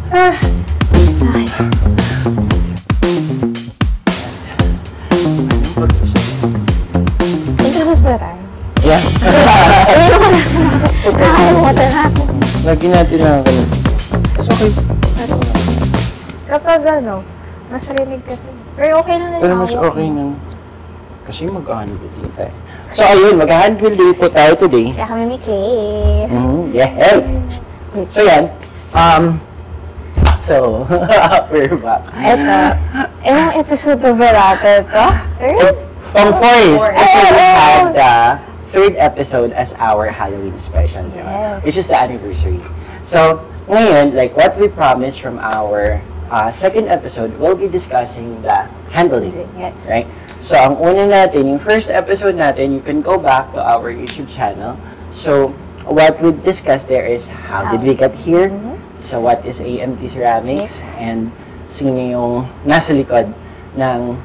Ah. Ay. Introduce ba tayo? Yeah. Nakakalimutan natin. Lagi natin lang ako. It's okay. Kapag mas rinig kasi. Pero okay lang na Pero mas okay na. Kasi mag-handle din tayo. So ayun, mag-handle din po tayo today. Kaya kami may clay. Yeah. So yan. So, we're back. Ito. Ilang episode ba natin ito? Third? Pang fourth. Kasi we had the third episode as our Halloween special. Yes. Which is the anniversary. So, ngayon, like what we promised from our second episode, we'll be discussing the handling. Yes. Right? So, ang una natin, yung first episode natin, you can go back to our YouTube channel. So, what we discussed there is how did we get here? So, what is AMT Ceramics? Yes. And sino yung nasa likod ng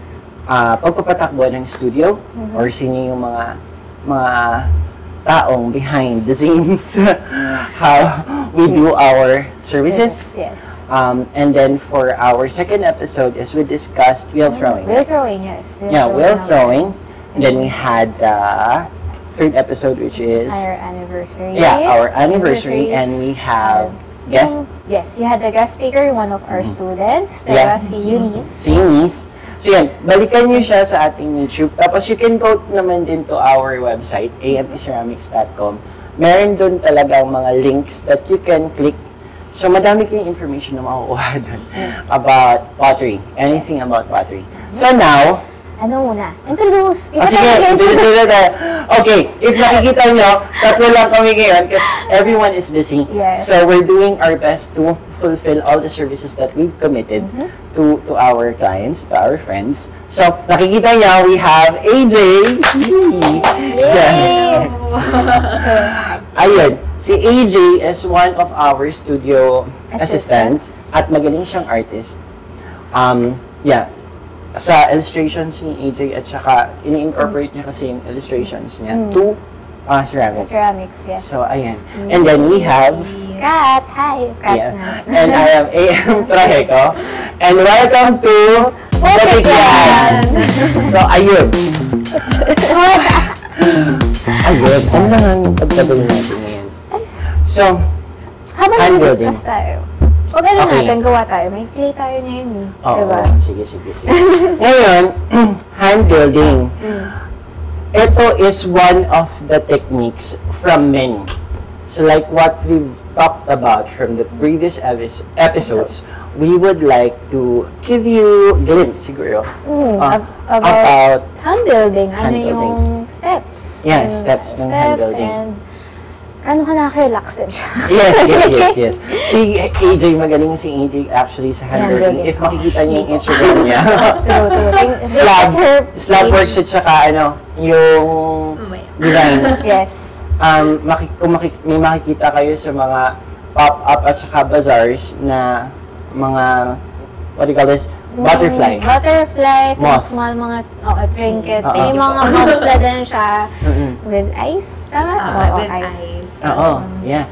pagpapatakbo ng studio? Or sino yung mga taong behind the scenes how we do our services. Yes. And then for our second episode is we discussed wheel throwing. Wheel throwing, yes. Wheel throwing. And then we had the third episode, which is our anniversary. our anniversary, and we have guest. Yes, you had the guest speaker, one of our students. Diba? Si Eunice. Si Eunice. So yan, balikan nyo siya sa ating YouTube. Tapos you can go naman din to our website, amtceramics.com. Meron doon talagang mga links that you can click. So madami kayong information na makukuha doon about pottery, anything about pottery. So now, ano muna? Introduce! sige, introduce na tayo. Okay, if nakikita nyo, tatlo lang kami ngayon kasi everyone is busy. Yes. So we're doing our best to fulfill all the services that we've committed to our clients, to our friends. So, nakikita nyo, we have AJ. Yay! So, ayun, si AJ is one of our studio assistants at magaling siyang artist. Sa illustrations ni AJ at saka ini-incorporate niya kasi yung illustrations niya to ceramics. ceramics, yes. So, ayan. And then we have Kat! Hi! Kat na. and I am AM Trajeco. And welcome to Botikyan! So, ayun. Ayun. Ano lang ang pagpatuloy natin ngayon? So, Habang handbuilding. nag-discuss tayo, o gano'n natin, gawa tayo. May clay tayo ngayon eh. Oo, Diba? sige. Ngayon, hand building. Ito is one of the techniques from many. So like what we've talked about from the previous episodes, we would like to give you a glimpse siguro about hand building. Ano hand building. yung steps. Yeah, steps ng hand building. And ano ka nakaka-relax din siya. Yes. Si AJ, magaling si AJ actually sa hand building. If makikita niyo yung Instagram niya. True. Slab works at saka yung designs. Yes. May makikita kayo sa mga pop-up at saka bazaars na mga, what do you call this? Butterflies, Moss. small mga trinkets. May mga mods na din siya with ice. Tama? With ice. Oo, yeah.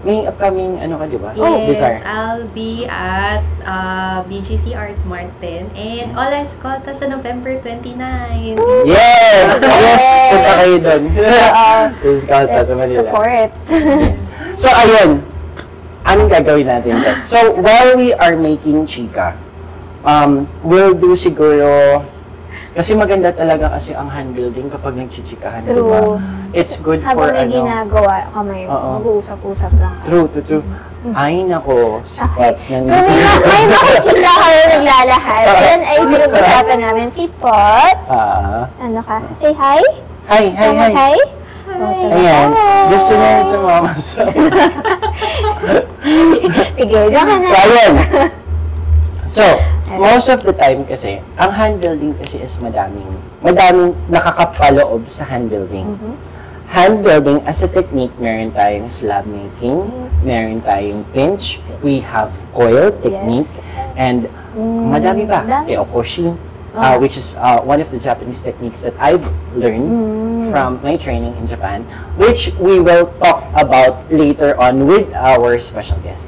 May upcoming, ka, di ba? Yes, I'll be at BGC Art Martin and All Escolta sa November 29. Yes! Punta kayo doon. Escolta sa Manila. Support. Yes. So, ayun. Anong gagawin natin? So, while we are making chika, we'll do siguro, kasi maganda talaga kasi ang hand building kapag nagchichikahan, di ba? It's good for Habang may ginagawa kami, mag-uusap-usap lang. True. Ay, nako, si Pots So, may makikita kayo naglalahad. Yan ay pinag-usapan namin si Pots. Ano ka? Say hi? Hi. Hi? Ayan, gusto niya sa mama. Sige, diyan ka na. So, ayun. So, most of the time kasi, ang hand building kasi is madaming nakakapaloob sa hand building. Hand building as a technique, meron tayong slab making, meron tayong pinch, we have coil technique, and madami pa. Okoshi, which is one of the Japanese techniques that I've learned from my training in Japan, which we will talk about later on with our special guest.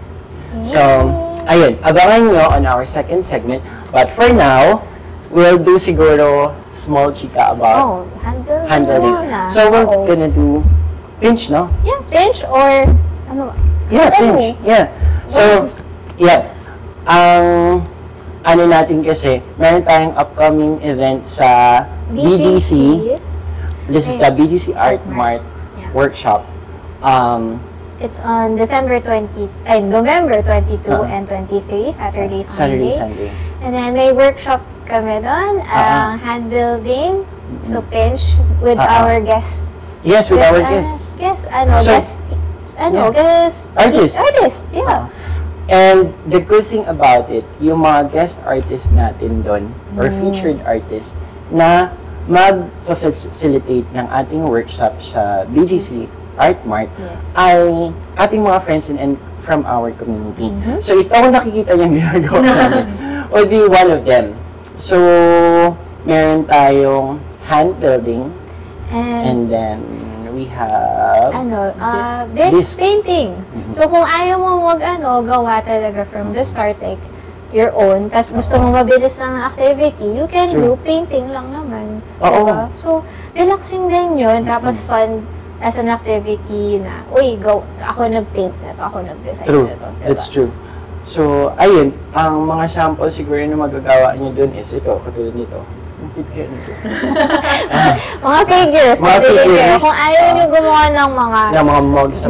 So, ayun, abangan nyo on our second segment. But for now, we'll do siguro small chika about handling. So, we're gonna do pinch, no? Yeah, pinch or ano ba? Yeah, pinch. Yeah. So, yeah. Ang ano natin kasi, meron tayong upcoming event sa BGC. This is the BGC Art Mart workshop. It's on November 22 and 23, Saturday, Sunday. And then may workshop kami doon, hand building, so pinch with our guests. Yes, with our guests. Guest artists, yeah. And the good thing about it, yung mga guest artists natin doon, or featured artists, na mag-facilitate ng ating workshop sa BGC Art Mart, ay ating mga friends and from our community. So, ito kung nakikita yung ginagawa namin, will be one of them. So, meron tayong hand building, and then we have bisque painting. So, kung ayaw mo gawa talaga from the start, like your own, tas gusto mo mabilis ng activity, you can do painting lang naman. Diba? So, relaxing din yun, tapos fun as an activity na, ako nag-paint na to, ako nag-design na to. Diba? That's true. So, ayun, ang mga sample siguro na magagawa niyo dun is ito, katulad nito. Mga figures. Kung ayaw nyo gumawa ng mga mugs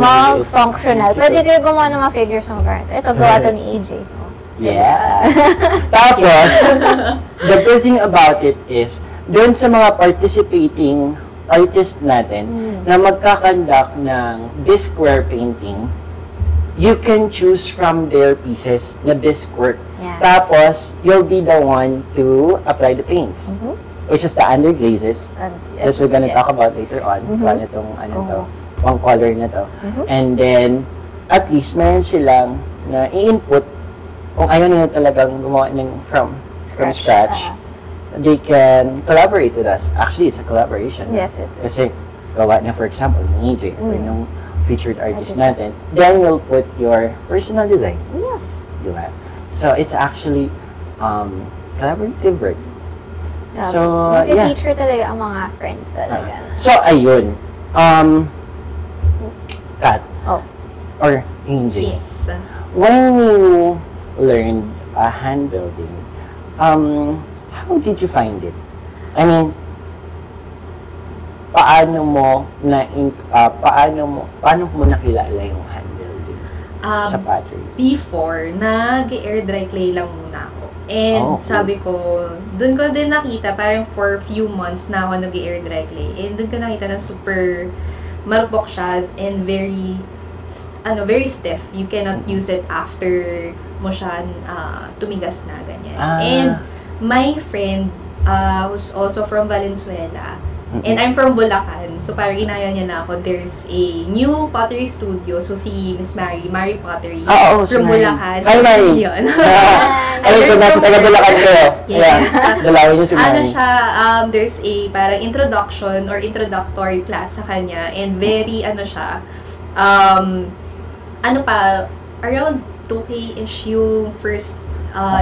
functional, pwede kayo gumawa ng mga figures ng brand. Ito, gawa to ni AJ. Yeah. Tapos, the good thing about it is, dun sa mga participating artist natin na magkakandak ng bisque ware painting, you can choose from their pieces na bisque work. Yes. Tapos, you'll be the one to apply the paints, which is the underglazes. That's we're gonna talk about later on. Paano itong, pang color na to. And then, at least, meron silang na i-input kung ayaw nila talagang gumawa from scratch. They can collaborate with us. Actually, it's a collaboration. Yes, it is. Kasi, gawa na, for example, ni AJ, or yung featured artist natin, then you'll put your personal design. Yeah. Diba? So, it's actually collaborative work. So, feature talaga ang mga friends talaga. So, ayun. Kat. Or AJ. Yes. When you learned hand building, how did you find it? I mean, paano mo nakilala yung hand building sa pottery? Before, nag-air dry clay lang muna ako. And sabi ko, dun ko din nakita, parang for few months na ako nag-air dry clay. And dun ko nakita na super marupok siya and very stiff. You cannot use it after mo siya tumigas na, ganyan. And my friend who's also from Valenzuela, and I'm from Bulacan, so parang inaya niya na ako, there's a new pottery studio, so si Miss Mary Pottery, from Bulacan. Hi, Mary! Yun. Ayun ko, nasa taga Bulacan ko. Yes. Dalawin niyo si Mary. There's a parang introduction or introductory class sa kanya, and very, around 2K-ish yung first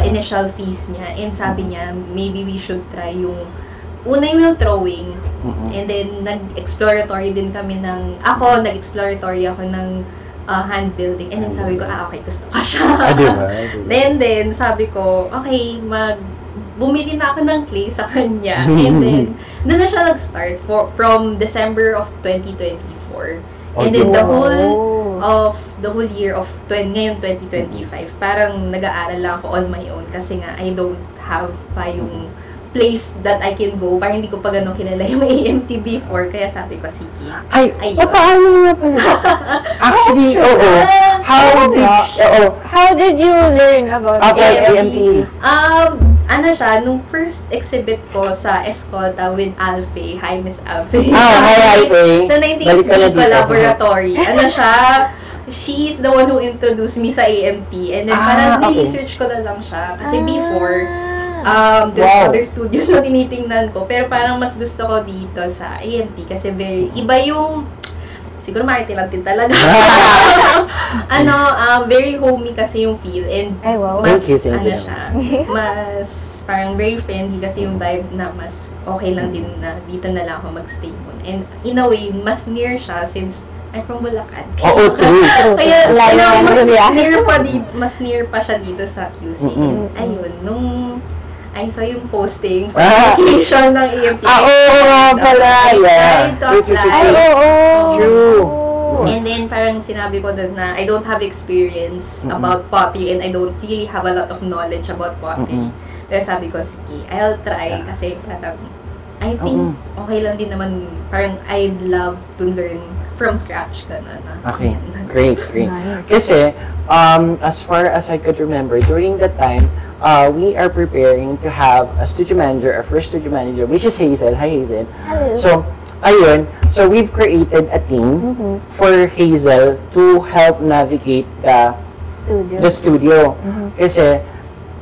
initial fees niya, and sabi niya, maybe we should try yung wheel throwing, and then nag-exploratory din kami nag-exploratory ako ng hand building, and then sabi ko, okay, gusto ko siya. Then sabi ko, okay, bumili na ako ng clay sa kanya, and then doon na siya nag-start from December of 2024. And then the whole year of ngayon 2025, parang nag-aaral lang ako on my own kasi nga I don't have pa yung place that I can go. Parang hindi ko pa ganun kilala yung AMT before, kaya sabi ko, sige. Paano nga pala? Actually, How did you learn about AMT? Nung first exhibit ko sa Escolta with Alfie, hi Miss Alfie. Hi Alfie. Sa 1980 Laboratory. She's the one who introduced me sa AMT, and then parang research ko na lang siya. Kasi before, there's other studios na tinitingnan ko, pero parang mas gusto ko dito sa AMT kasi iba yung siguro marketing lang din talaga. Very homey kasi yung feel and Ay, wow. mas, Thank you. siya, mas parang very friendly kasi yung vibe na mas okay lang din na dito na lang ako magstay mo. And in a way, mas near siya since I'm from Bulacan. Oo, true. Kaya, Layo mas near pa siya dito sa QC. And ayun, nung I saw yung posting, Ah. application ng EMT. Oo nga pala. Yeah. I tried to apply. Ay, oo. True. And then parang sinabi ko doon na I don't have experience about pottery and I don't really have a lot of knowledge about pottery. Pero sabi ko, sige, I'll try kasi parang I think okay lang din naman. Parang I'd love to learn from scratch. Okay, great. Nice. Kasi, as far as I could remember, during that time, we are preparing to have a studio manager, our first studio manager, which is Hazel. Hi, Hazel. Hello. So, ayun. So, we've created a team for Hazel to help navigate the studio. Kasi,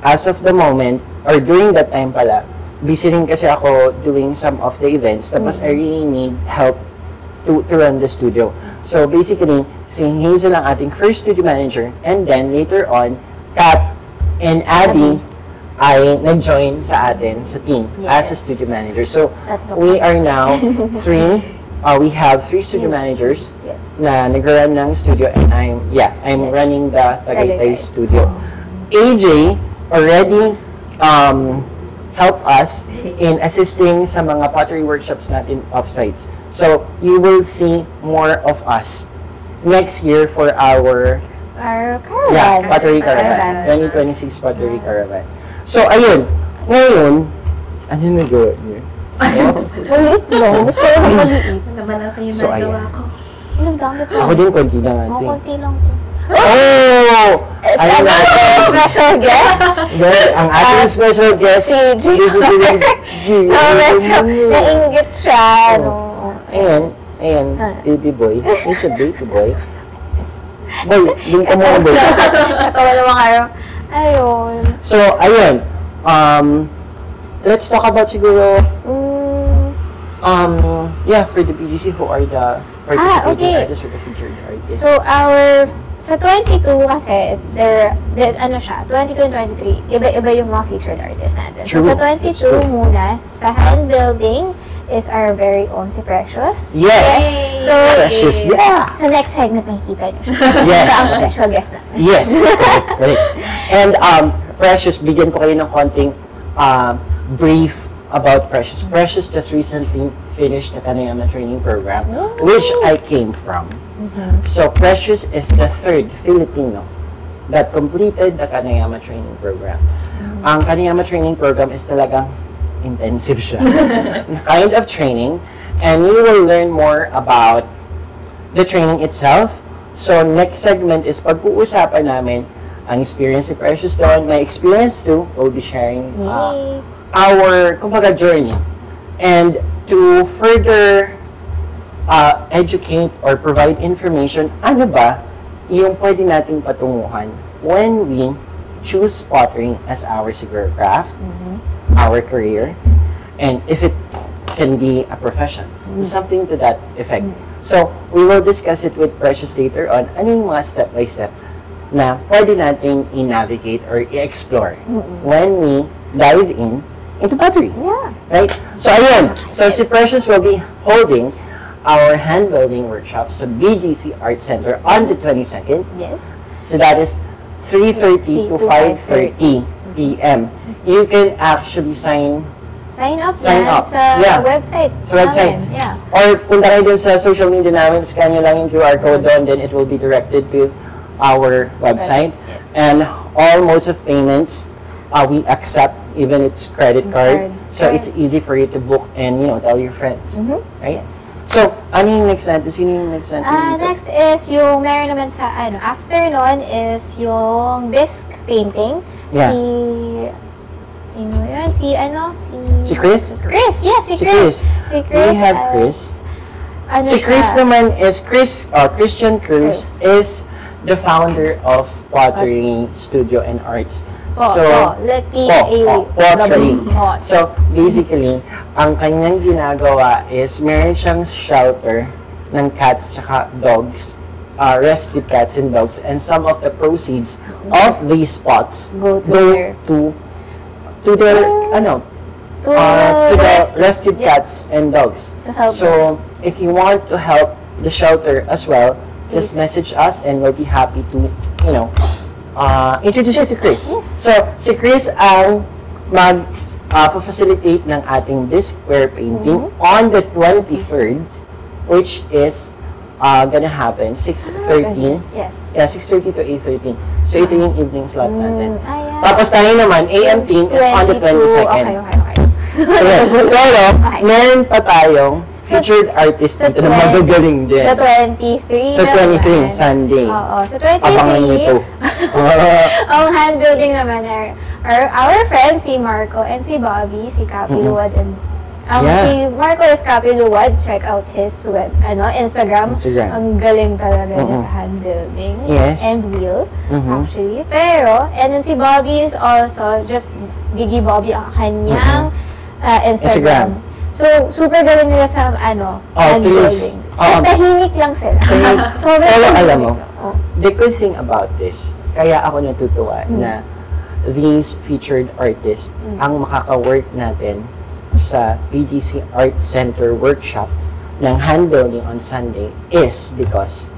as of the moment, or during that time pala, busy rin kasi ako doing some of the events, tapos I really need help to run the studio. So, basically, si Hazel ang ating first studio manager, and then later on, Kat and Abby ay nag-join sa atin sa team as a studio manager. So, we are now we have three studio managers na nag-run ng studio, and I'm running the Tagaytay studio. AJ already help us in assisting sa mga pottery workshops natin off-sites. So, you will see more of us next year for our caravan. Pottery Caravan. 2026 Pottery Caravan. So, ayun. Ngayon, ano nagawa niyo? Maliit lang. Gusto ko yung maliit. Naman ako yung So, nagawa ayan. ko. Ang dami pa. Ako din, konti lang Oo, natin. konti lang to. Oh! Ayun na. Special guest. Then, ang ating special guest, Si G. is G. So, medyo nainggit siya. No? Ayan, baby boy. He's a baby boy. Boy, din ka muna, boy. Katawa naman kayo. Ayun. So, ayun. Let's talk about siguro, for the BGC, who are the participating artists or the featured artists? So, sa 22 kasi, 22 and 23, iba-iba yung mga featured artists natin. True. So, sa 22 muna, sa hand building is our very own si Precious. Yes! So, Precious, yeah! sa next segment, makikita nyo siya. Yes. Siya ang special guest namin. Yes! Correct. And, Precious, bigyan ko kayo ng konting brief about Precious. Precious just recently finished the Kanayama training program, which I came from. So, Precious is the third Filipino that completed the Kanayama training program. Ang Kanayama training program is talagang intensive siya. Kind of training. And we will learn more about the training itself. So, next segment is pag-uusapan namin ang experience ni Precious doon. My experience too, we'll be sharing our, kumbaga, journey. And to further educate or provide information, ano ba yung pwede nating patunguhan when we choose pottery as our siguro craft, our career, and if it can be a profession, something to that effect. So, we will discuss it with Precious later on, ano yung mga step-by-step na pwede nating i-navigate or i-explore when we dive into pottery. Yeah. Right? So, ayun. So, si Precious will be holding our hand building workshop sa BGC Art Center on the 22nd. Yes. So, that is 3:30 to 5:30 p.m. You can actually sign up Sign na up. sa Yeah. website. sa website. namin. Yeah. Or punta kayo dun sa social media namin, scan nyo lang yung QR code doon, then it will be directed to our website. Yes. And all modes of payments, we accept, even it's credit card. So, it's easy for you to book and, tell your friends. Right? Yes. So, ano yung next natin? Sino yung next natin? Next is yung meron naman sa after nun is yung disc painting. Yeah. Sino yun? Si Chris? Chris, yes, si Chris. Si Chris. We have Chris. Ano Si Chris siya? naman is Christian Cruz is the founder of Pottery Studio and Arts. Pottery. So, basically, ang kanyang ginagawa is meron siyang shelter ng cats tsaka dogs, rescued cats and dogs, and some of the proceeds of these spots Go to their to the rescued cats and dogs. To help So if you want to help the shelter as well, just Please. message us and we'll be happy to, introduce you to Chris. Yes. So, si Chris ang facilitate ng ating disc square painting on the 23rd, which is gonna happen 6:30. Yes. Yeah, 6:30 to 8:30. So, ito yung evening slot natin. Ayan. Tapos tayo naman, AM team is on the 22nd. Okay. Ayan. Pero, Okay. meron pa tayong featured artist dito na magagaling din. Sa 23 Sa 23, naman. Sunday. Oo. Sa Abangan nyo ito. 23, ang hand building naman are our friends, si Marco and si Bobby, si Capi Luwad. And, Yeah. Si Marco is Capi Luwad. Check out his Instagram. Ang galing talaga niya sa hand building. Yes. And wheel, actually. Pero, and then si Bobby is also just Biggie Bobby ang kanyang Instagram. So, super galing nila sa hand please. building. Tahimik lang sila. Pero alam mo, the good thing about this, kaya ako natutuwa na these featured artists ang makaka-work natin sa BGC Art Center workshop ng hand building on Sunday is because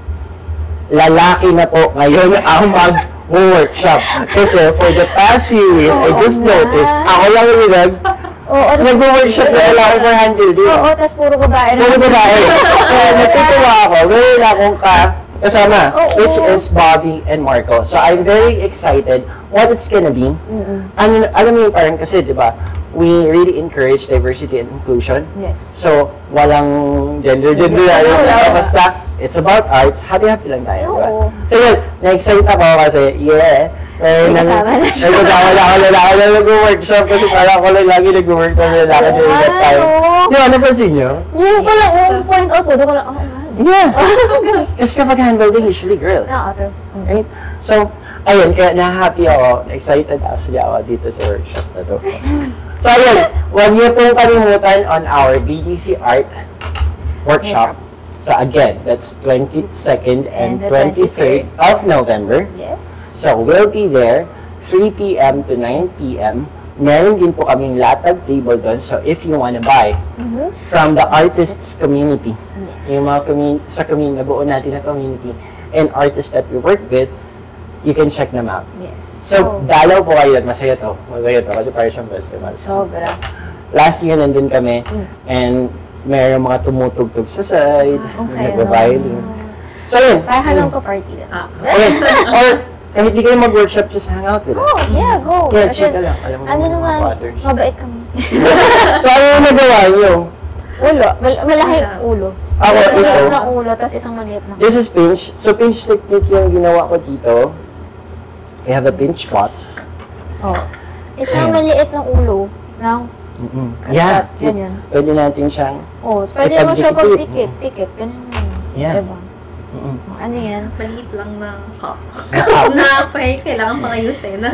lalaki na po ngayon ang mag-workshop. Kasi for the past few years, I just noticed, ako lang yung nag-workshop na lalaki for hand building. Oo, tas puro babae na. Puro babae. Kaya natutuwa ako. Meron akong kasama, which is Bobby and Marco. So I'm very excited what it's gonna be. Alam mo yung parang kasi, di ba, we really encourage diversity and inclusion. Yes. So, walang gender na. Basta, it's about arts. Happy-happy lang tayo, di ba? So yun, na-excite ako kasi, May kasama na siya. May kasama na ako lalaki na nag-workshop kasi parang ako lang lagi nag-workshop na lalaki during that time. Di ba, napansin nyo? Yung pala, point out po, doon ko lang, oh man. Yeah. Kasi kapag handbuilding, usually girls. True. Right? So, ayun, kaya na-happy ako, excited actually ako dito sa workshop na to. So, ayun, huwag niyo pong kalimutan on our BGC Art workshop. So, again, that's 22nd and And the 23rd of November. Yes. So, we'll be there 3 p.m. to 9 p.m. Meron din po kaming latag table doon. So, if you wanna buy from the artists community, yung mga nabuo natin na community, and artists that we work with, you can check them out. Yes. So, dalaw po kayo. Masaya to. Masaya to kasi parang siyang festival. Sobra. Last year, nandun kami, and meron mga tumutugtog sa side, Ang saya nagpa-violin. So, yun. Parang halong ko party lang. Yes. Or, kahit di kayo mag-workshop, just hang out with us. Oh, yeah, go. Yeah, Kasi, chill ka lang. Alam mo ano mga naman, butters. mabait kami. So, ano yung nagawa niyo? Ulo. Malaking ulo. Ako, Maliit ito. na ulo, tapos isang maliit na. This is pinch. So, pinch technique yung ginawa ko dito. We have a pinch pot. Oh. Isang maliit na ulo ng Yeah. ganyan. Pwede natin siyang Pwede mo siya ipagdikit. pag-tikit. Ganyan mo. Yeah. Diba? Ano yan? Maliit lang ng cup. Na kailangan pang ayusin.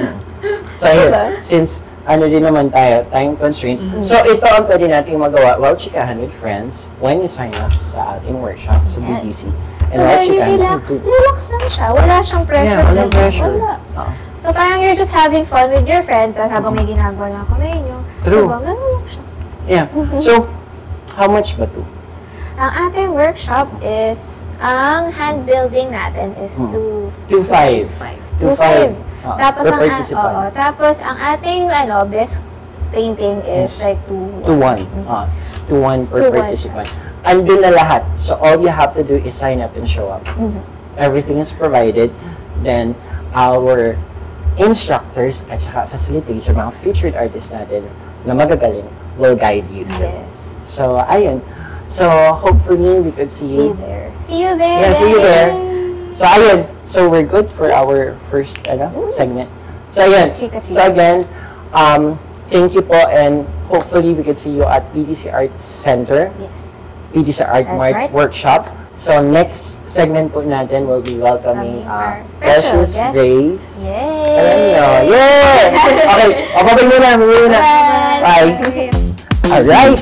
So, yun. Since din naman tayo, time constraints. So, ito ang pwede nating magawa while chikahan with friends when you sign up sa ating workshop sa BGC. So, very relax. Relax lang siya. Wala siyang pressure. Yeah, walang pressure. Wala. So, parang you're just having fun with your friend tapos habang may ginagawa lang kami nyo. True. Diba? Ganun lang siya. Yeah. So, how much ba to? Ang ating workshop is, ang hand building natin is 2.5. 2.5. Tapos per ang participant. tapos ang ating best painting is Yes. like 2-1. 2-1 per participant. Andun na lahat. So, all you have to do is sign up and show up. Everything is provided. Then, our instructors at saka facilitators, mga featured artists natin na magagaling will guide you through. Yes. So, ayun. So, hopefully, we could see you. See you there. Yeah, see you there. So, ayun. So, we're good for our first segment. So, ayun. Chika, chika. So, again, thank you po and hopefully we could see you at BGC Art Center, Yes. BGC Art Mart Workshop. So, next segment po natin will be welcoming our special Precious guest. Grace. Yay! Alam niyo. Yay! Okay. Babay muna. Bye! Bye. Alright.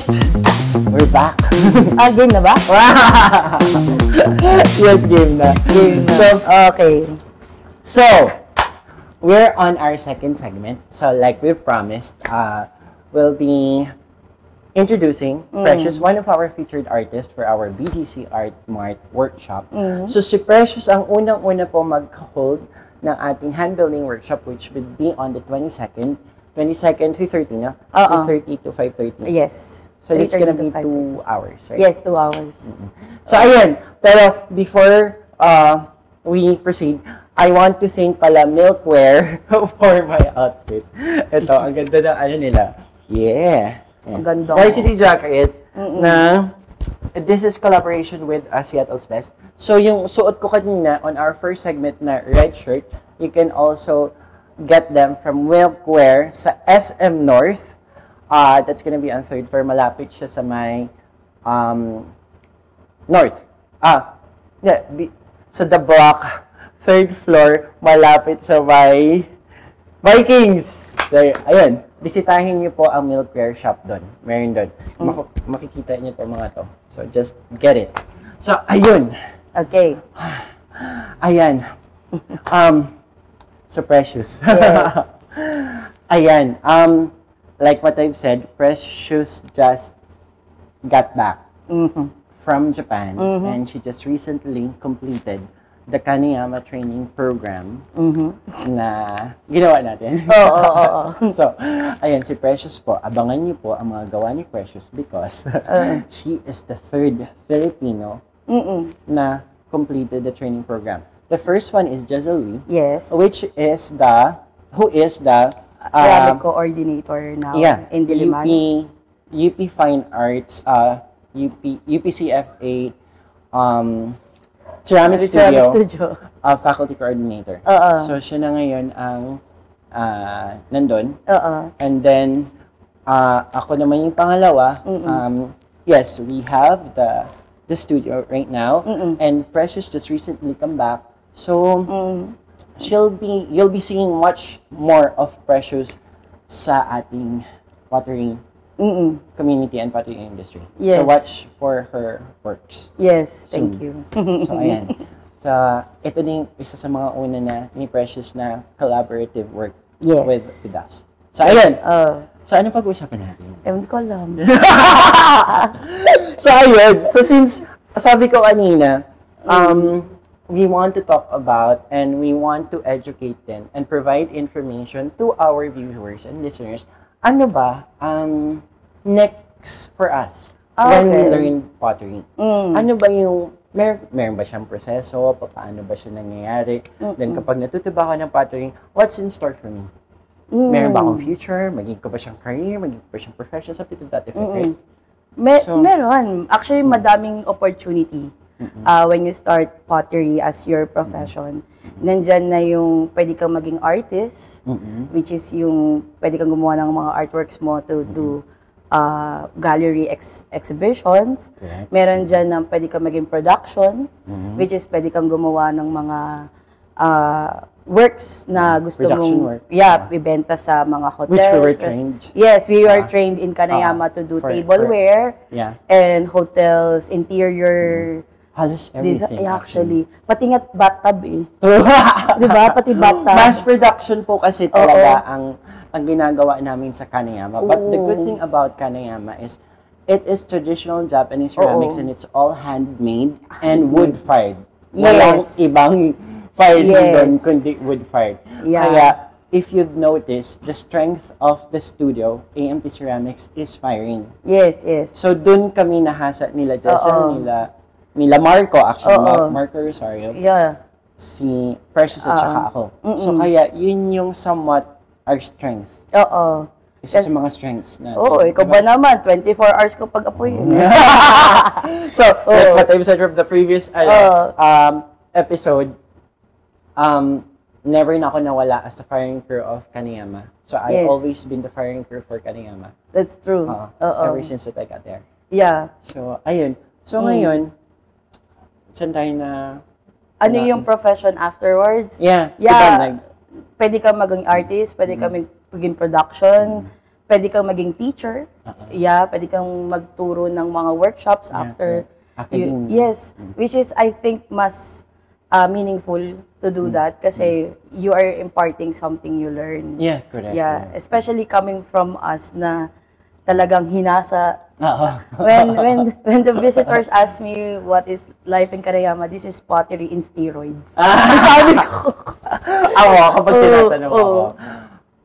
We're back. Game na ba? Yes, game na. Game na. So, Okay. So, we're on our second segment. So, like we promised, we'll be introducing Precious, one of our featured artists for our BGC Art Mart workshop. So, si Precious ang unang-una po mag-hold ng ating hand-building workshop, which would be on the 22nd, 3:30, no? 3:30 to 5:30. Yes. So, it's 3:30 gonna to be 2 5:30. hours, right? Yes, 2 hours. So, ayun. Pero, before we proceed, I want to thank pala Milkware for my outfit. Ito, ang ganda ng ano nila. Yeah. Ang ganda. Varsity jacket na this is collaboration with Seattle's Best. So, yung suot ko kanina on our first segment na red shirt, you can also get them from Milkware sa SM North. That's gonna be on 3rd floor. Malapit siya sa may North. Sa The Block, 3rd floor, malapit sa may Vikings. So, ayun, bisitahin niyo po ang Milkware shop doon. Meron doon. Makikita niyo to mga to. So, just get it. So, ayun. Okay. Ayan. So Precious. Yes. Ayan. Like what I've said, Precious just got back from Japan, and she just recently completed the Kaneyama training program na ginawa natin. Oo. So, ayan, si Precious po, abangan niyo po ang mga gawa ni Precious because she is the 3rd Filipino na completed the training program. The first one is Jezzel Lee, Yes. who is the ceramic coordinator now in Diliman. UP Fine Arts, UPCFA, Ceramic Studio, faculty coordinator. So, siya na ngayon ang nandun. And then, ako naman yung pangalawa. Yes, we have the studio right now. And Precious just recently come back. So, you'll be seeing much more of Precious sa ating pottery community and pottery industry. Yes. So, watch for her works. Yes, soon. thank you. So, ayan. So, ito din isa sa mga una na ni Precious na collaborative work Yes. with us. So, ayan. So, ano pag-uusapan natin? Ewan ko alam. So, ayun. So, since sabi ko kanina, we want to talk about and we want to educate them and provide information to our viewers and listeners. Ano ba ang next for us when we learn pottery? Ano ba yung, meron ba siyang proseso? Paano ba siya nangyayari? Then kapag natutuba ka ng pottery, what's in store for me? Meron ba akong future? Magiging ko ba siyang career? Magiging ko ba siyang profession? Something to that effect, right? Meron. Actually, madaming opportunity when you start pottery as your profession. Nandyan na yung pwede kang maging artist, which is yung pwede kang gumawa ng mga artworks mo to do gallery exhibitions. Correct. Meron dyan na pwede kang maging production, which is pwede kang gumawa ng mga works na gusto Production mong work. ibenta sa mga hotels. Which we were trained. Yes, we were trained in Kaneyama to do tableware and hotels, interior. Halos everything. Actually. Pati nga bathtub Diba? Pati bathtub. Mass production po kasi talaga ang ginagawa namin sa Kaneyama. But the good thing about Kaneyama is it is traditional Japanese ceramics and it's all handmade and wood-fired. Walang ibang fired doon kundi wood-fired. Kaya if you've noticed, the strength of the studio, AMT Ceramics, is firing. Yes. So dun kami nahasa nila Jezzel, nila Marco, actually, Marco Rosario, si Precious at saka ako. So kaya, yun yung somewhat our strength. Isa sa mga strengths na. Ikaw ba naman, 24 hours ko pag-apoy yun. So, like what I've said from the previous episode, never na ako nawala as the firing crew of Kaneyama. So, I've always been the firing crew for Kaneyama. That's true. Ever since that I got there. Yeah. So, ayun. So, ngayon, saan tayo na... Ano yung profession afterwards? Yeah. Pwede kang maging artist, pwede kang maging production, pwede kang maging teacher. Yeah, pwede kang magturo ng mga workshops after. Yes, which is, I think, mas meaningful to do that kasi you are imparting something you learn. Yeah, correct. Yeah, especially coming from us na talagang hinasa. Uh-huh. When the visitors ask me what is life in Karayama, this is pottery in steroids. Sabi ko. Kapag tinatanong ako,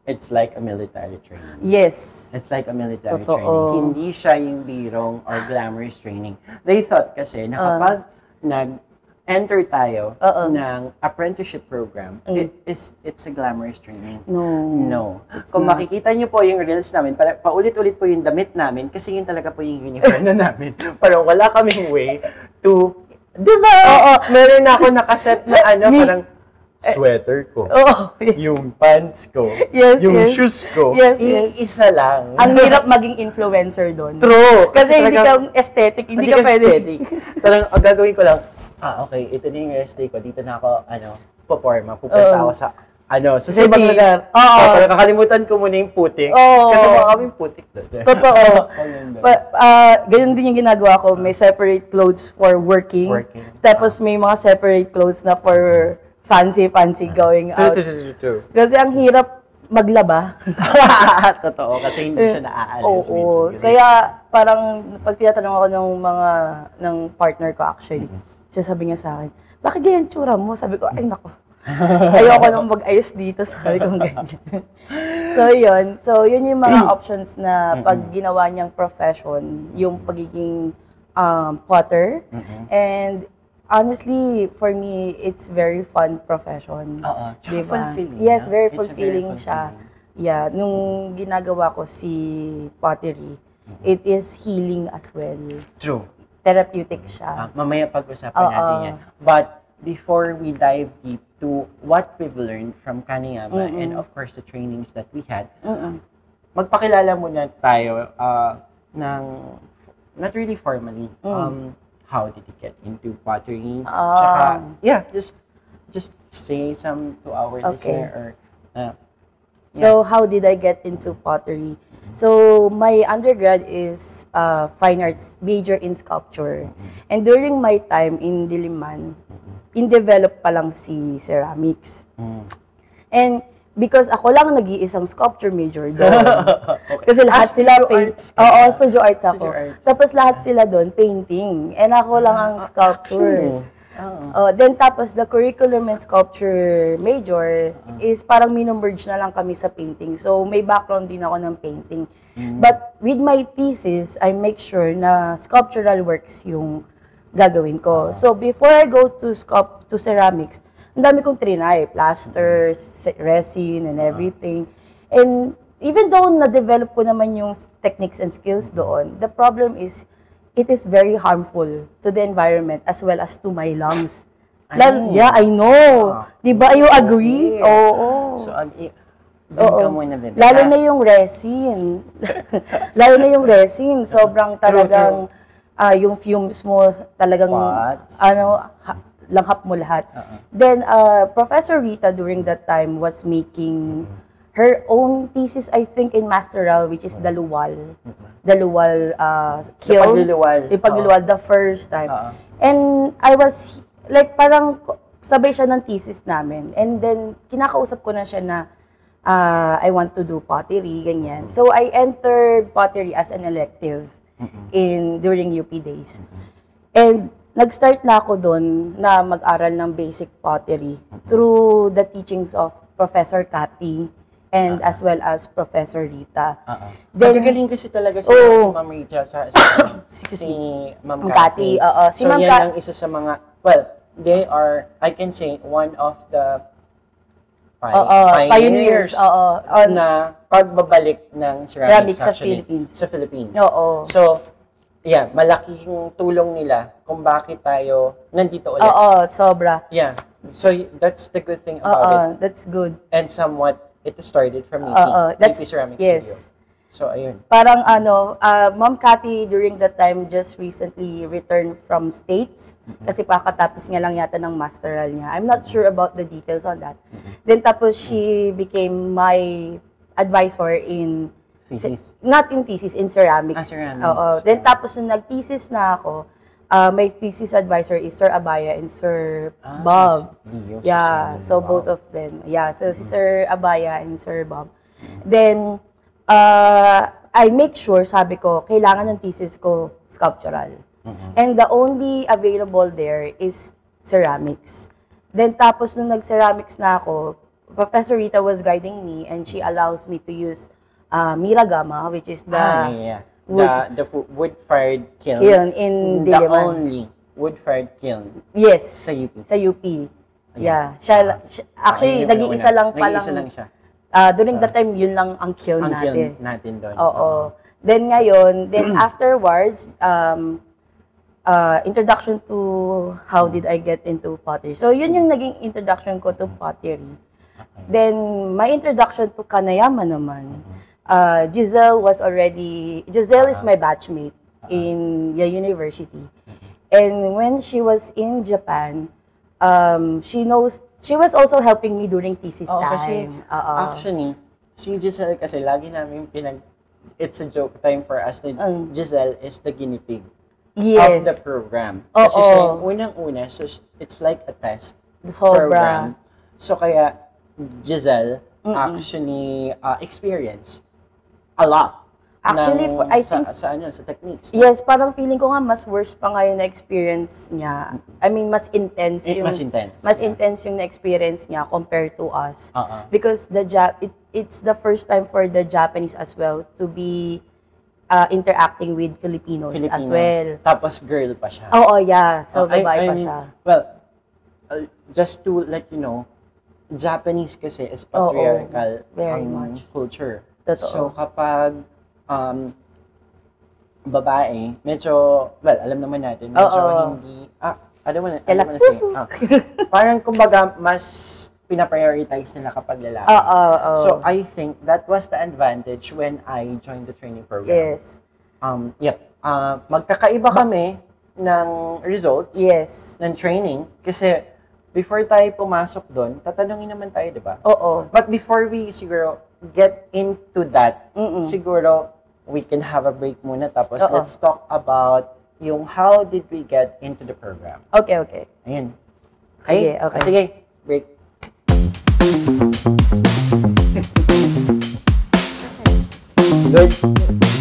it's like a military training. Yes. It's like a military Totoo. training. Hindi siya yung birong or glamorous training. They thought kasi na kapag nag-enter tayo ng apprenticeship program, it's a glamorous training. No. Kung makikita niyo po yung reels namin, paulit-ulit po yung damit namin kasi yun talaga po yung uniform na namin. Parang wala kaming way to, di ba? Meron ako nakaset na parang sweater ko, Yes. yung pants ko, Yes, yung yes. shoes ko, Yes, yes. isa lang. Ang hirap maging influencer doon. True. Kasi hindi talagang- ka aesthetic, hindi Hindi ka ka pwede. aesthetic. Parang ang gagawin ko lang, okay, ito na yung rest day ko. Dito na ako, pupunta ako sa, sa City. ibang lugar. Parang kakalimutan ko muna yung putik. Kasi mga kami putik doon. Totoo. Ganyan din yung ginagawa ko. May separate clothes for working. Tapos may mga separate clothes na for fancy going out. True. Kasi ang hirap maglaba. Totoo, kasi hindi siya naaalis. Oo. Kaya parang pag tinatanong ako ng partner ko actually, sabi niya sa akin, bakit ganyan tsura mo? Sabi ko, ay nako. Ayoko nang mag-ayos dito, sabi ko ganyan. So yun yung mga options na pag ginawa niyang profession, yung pagiging potter. And honestly, for me, it's very fun profession. Tsaka fulfilling. Yes, very It's fulfilling siya. Yeah, nung ginagawa ko si pottery, it is healing as well. True. Therapeutic siya. Mamaya pag-usapan natin yan. But before we dive deep to what we've learned from Kaneyama and of course the trainings that we had, magpakilala muna tayo ng, not really formally, how did you get into pottery? Tsaka, just say some to our listener or So how did I get into pottery? So my undergrad is fine arts, major in sculpture. And during my time in Diliman, in-develop pa lang si ceramics. And because ako lang nag-iisang sculpture major doon. Kasi lahat sila paint. Studio arts ako. Tapos lahat sila doon painting. And ako lang ang sculpture. Then tapos the curriculum and sculpture major is parang mino-merge na lang kami sa painting. So may background din ako ng painting. But with my thesis, I make sure na sculptural works yung gagawin ko. So before I go to ceramics, ang dami kong trinay, plaster, resin, and everything. And even though na-develop ko naman yung techniques and skills doon, the problem is, it is very harmful to the environment as well as to my lungs. Yeah, I know. Diba? You agree? Oo. So, doon ka muna bebe. Lalo na yung resin. Sobrang talagang, yung fumes mo talagang, langhap mo lahat. Then, Professor Rita during that time was making her own thesis, I think, in Masteral, which is Daluwal. Daluwal kiln. Pagluluwal, the first time. And I was, like, parang sabay siya ng thesis namin. And then, kinakausap ko na siya na, I want to do pottery, ganyan. So, I entered pottery as an elective during UP days. And, nag-start na ako doon na mag-aral ng basic pottery through the teachings of Professor Cathy and as well as Professor Rita. Magagaling kasi talaga si Ma'am Rita, si Ma'am Cathy. Si So Ma'am yan ang isa sa mga, well, they are, I can say, one of the pioneers na pagbabalik ng ceramics sa actually, Philippines. Sa Philippines. Oo. So, yeah, malaking tulong nila kung bakit tayo nandito ulit. Sobra. Yeah. So, that's the good thing about it. That's good. And somewhat, it started from That's Ceramics yes. Studio. So, ayun. Parang Ma'am Cathy during that time just recently returned from States kasi pakatapos niya lang yata ng masteral niya. I'm not sure about the details on that. Then tapos she became my advisor in Thesis. Not in thesis, in ceramics. Ceramics. Oo. Then tapos nung nag-thesis na ako, my thesis advisor is Sir Abaya and Sir Bob. Yeah, so both of them. Yeah, so si Sir Abaya and Sir Bob. Then, I make sure, sabi ko, kailangan ng thesis ko sculptural. And the only available there is ceramics. Then tapos nung nag-ceramics na ako, Professor Rita was guiding me and she allows me to use Miragama, which is the wood-fired kiln. kiln in The Diliman. only wood-fired kiln Yes. sa UP. Sa UP. Yeah. Actually, nag-iisa lang palang. Nag-iisa lang siya. During that time, yun lang ang kiln Ang natin. kiln natin doon. Oo. Then ngayon, then afterwards, introduction to how did I get into pottery. So yun yung naging introduction ko to pottery. Then my introduction to Kanayama naman. Giselle is my batchmate in the university. And when she was in Japan, she was also helping me during thesis time. Actually, si Giselle kasi lagi namin it's a joke time for us na Giselle is the guinea pig of the program. Kasi siya yung unang-una, so it's like a test program. So kaya Giselle actually experienced a lot. Actually, I think sa techniques. Yes, parang feeling ko nga mas worse pa nga yung na-experience niya. I mean, mas intense yung intense yung na-experience niya compared to us. Because it's the first time for the Japanese as well to be interacting with Filipinos as well. Tapos girl pa siya. Oo, yeah. So, babae pa siya. Well, just to let you know, Japanese kasi is patriarchal very much. Culture. Totoo. So, kapag babae, medyo, well, alam naman natin, medyo hindi, I don't wanna say, parang kumbaga, mas pinaprioritize nila kapag lalaki. So, I think that was the advantage when I joined the training program. Yes. Magkakaiba kami ng results ng training kasi before tayo pumasok doon, tatanungin naman tayo, di ba? Oo. But before we siguro get into that, siguro we can have a break muna tapos let's talk about yung how did we get into the program. Okay. Ayun. Sige, okay. Sige, break. Good.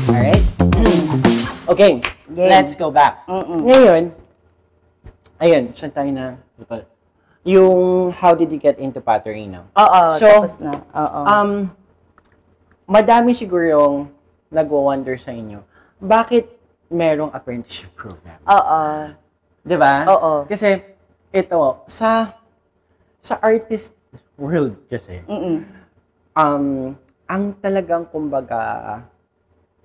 Alright. Okay, let's go back. Ngayon, ayun, saan tayo na? Yung how did you get into pottery now? So, tapos na. Madami siguro yung nagwo-wonder sa inyo. Bakit merong apprenticeship program? Diba? Kasi, ito, sa artist world kasi, ang talagang kumbaga,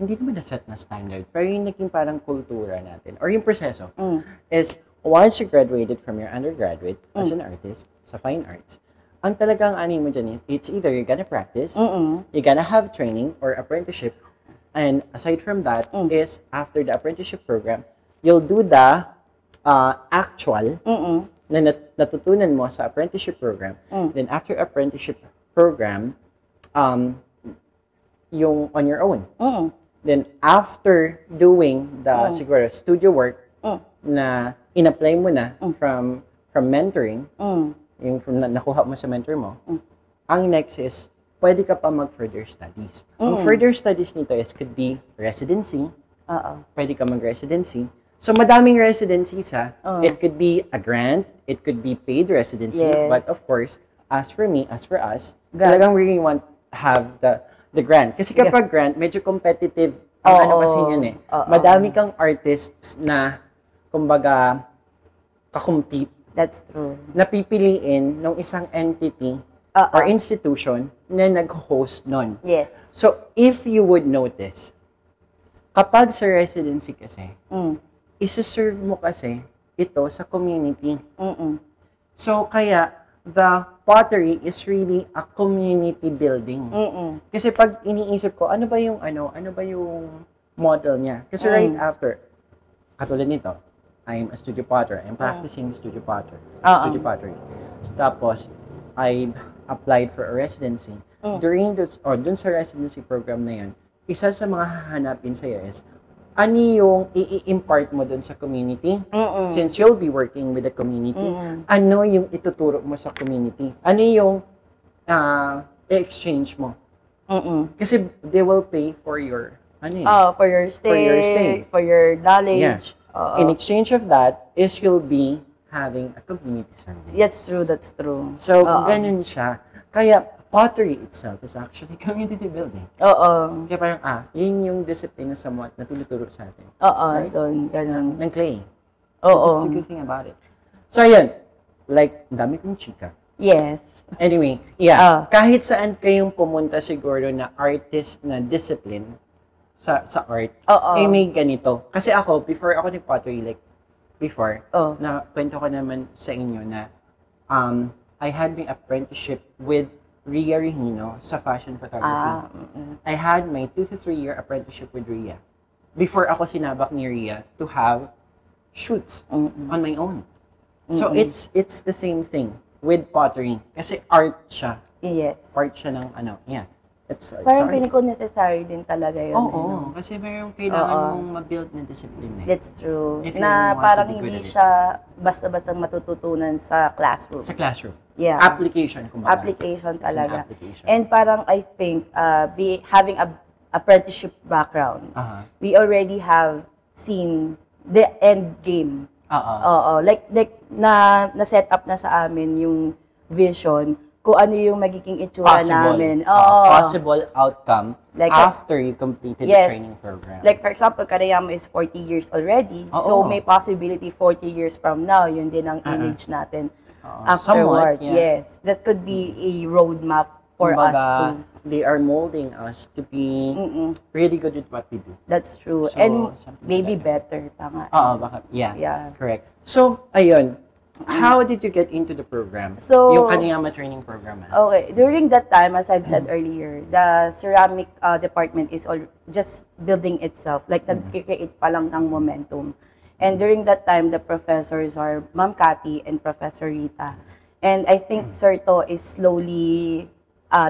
hindi naman na-set na standard, pero yung naging parang kultura natin, or yung proseso, is once you graduated from your undergraduate as an artist sa fine arts, ang talagang ano mo dyan, it's either you're gonna practice, you're gonna have training or apprenticeship, and aside from that, is after the apprenticeship program, you'll do the actual na natutunan mo sa apprenticeship program. Then after apprenticeship program, yung on your own. Then after doing the siguro studio work na in-apply mo na from mentoring, yung from nakuha mo sa mentor mo, ang next is pwede ka pa mag-further studies. Ang further studies nito is could be residency. Pwede ka mag-residency. So madaming residencies ha. It could be a grant, it could be paid residency, but of course, as for me, as for us, talagang we really want to have the grant. Kasi kapag grant, medyo competitive ang ano kasi yun eh. Madami kang artists na, kumbaga, kakumpete. That's true. Napipiliin ng isang entity or institution na nag-host nun. Yes. So, if you would notice, kapag sa residency kasi, isa-serve mo kasi ito sa community. So, kaya, the pottery is really a community building. Kasi pag iniisip ko, ano ba yung model niya? Kasi right after, katulad nito, I'm a studio potter. I'm practicing studio pottery. Tapos, I applied for a residency. During this, or dun sa residency program na yun, isa sa mga hahanapin sa'yo is, ano yung i-impart mo dun sa community? Since you'll be working with the community, ano yung ituturo mo sa community? Ano yung i-exchange mo? Kasi they will pay for your, for your stay, for your knowledge. In exchange of that, is you'll be having a community service. That's true. So, ganun siya. Kaya, pottery itself is actually community building. Kaya parang, yun yung discipline na somewhat na tinuturo sa atin. Right? Doon, ganun. Ng clay. So, that's the good thing about it. So, ayun. Like, dami kong chika. Yes. Anyway, kahit saan kayong pumunta siguro na artist na discipline sa art, may ganito. Kasi ako, before ako nag-pottery, like, na kwento ko naman sa inyo na I had my apprenticeship with Ria Regino sa fashion photography. I had my 2 to 3 year apprenticeship with Ria before ako sinabak ni Ria to have shoots on my own. So it's the same thing with pottery kasi art siya. Yes. Part siya ng parang feeling ko necessary din talaga yun. Kasi mayroong kailangan mong ma-build na discipline. That's true. Na parang hindi siya basta-basta matututunan sa classroom. Sa classroom. Yeah. Application, kumbaga. Application talaga. And parang I think, having a apprenticeship background, we already have seen the end game. Like na-set up na sa amin yung vision kung ano yung magiging itsura namin. Possible outcome like, after you completed the training program. Like for example, Kanayama is 40 years already. So may possibility 40 years from now, yun din ang image natin afterwards. Yes. That could be a roadmap for us to. They are molding us to be really good at what we do. That's true. So, and maybe better. Tama. Yeah. Correct. So, ayun. How did you get into the program? So, yung Kanayama training program. Okay. During that time, as I've said earlier, the ceramic department is just building itself. Like, nag-create pa lang ng momentum. And during that time, the professors are Ma'am Cathy and Professor Rita. And I think Sir To is slowly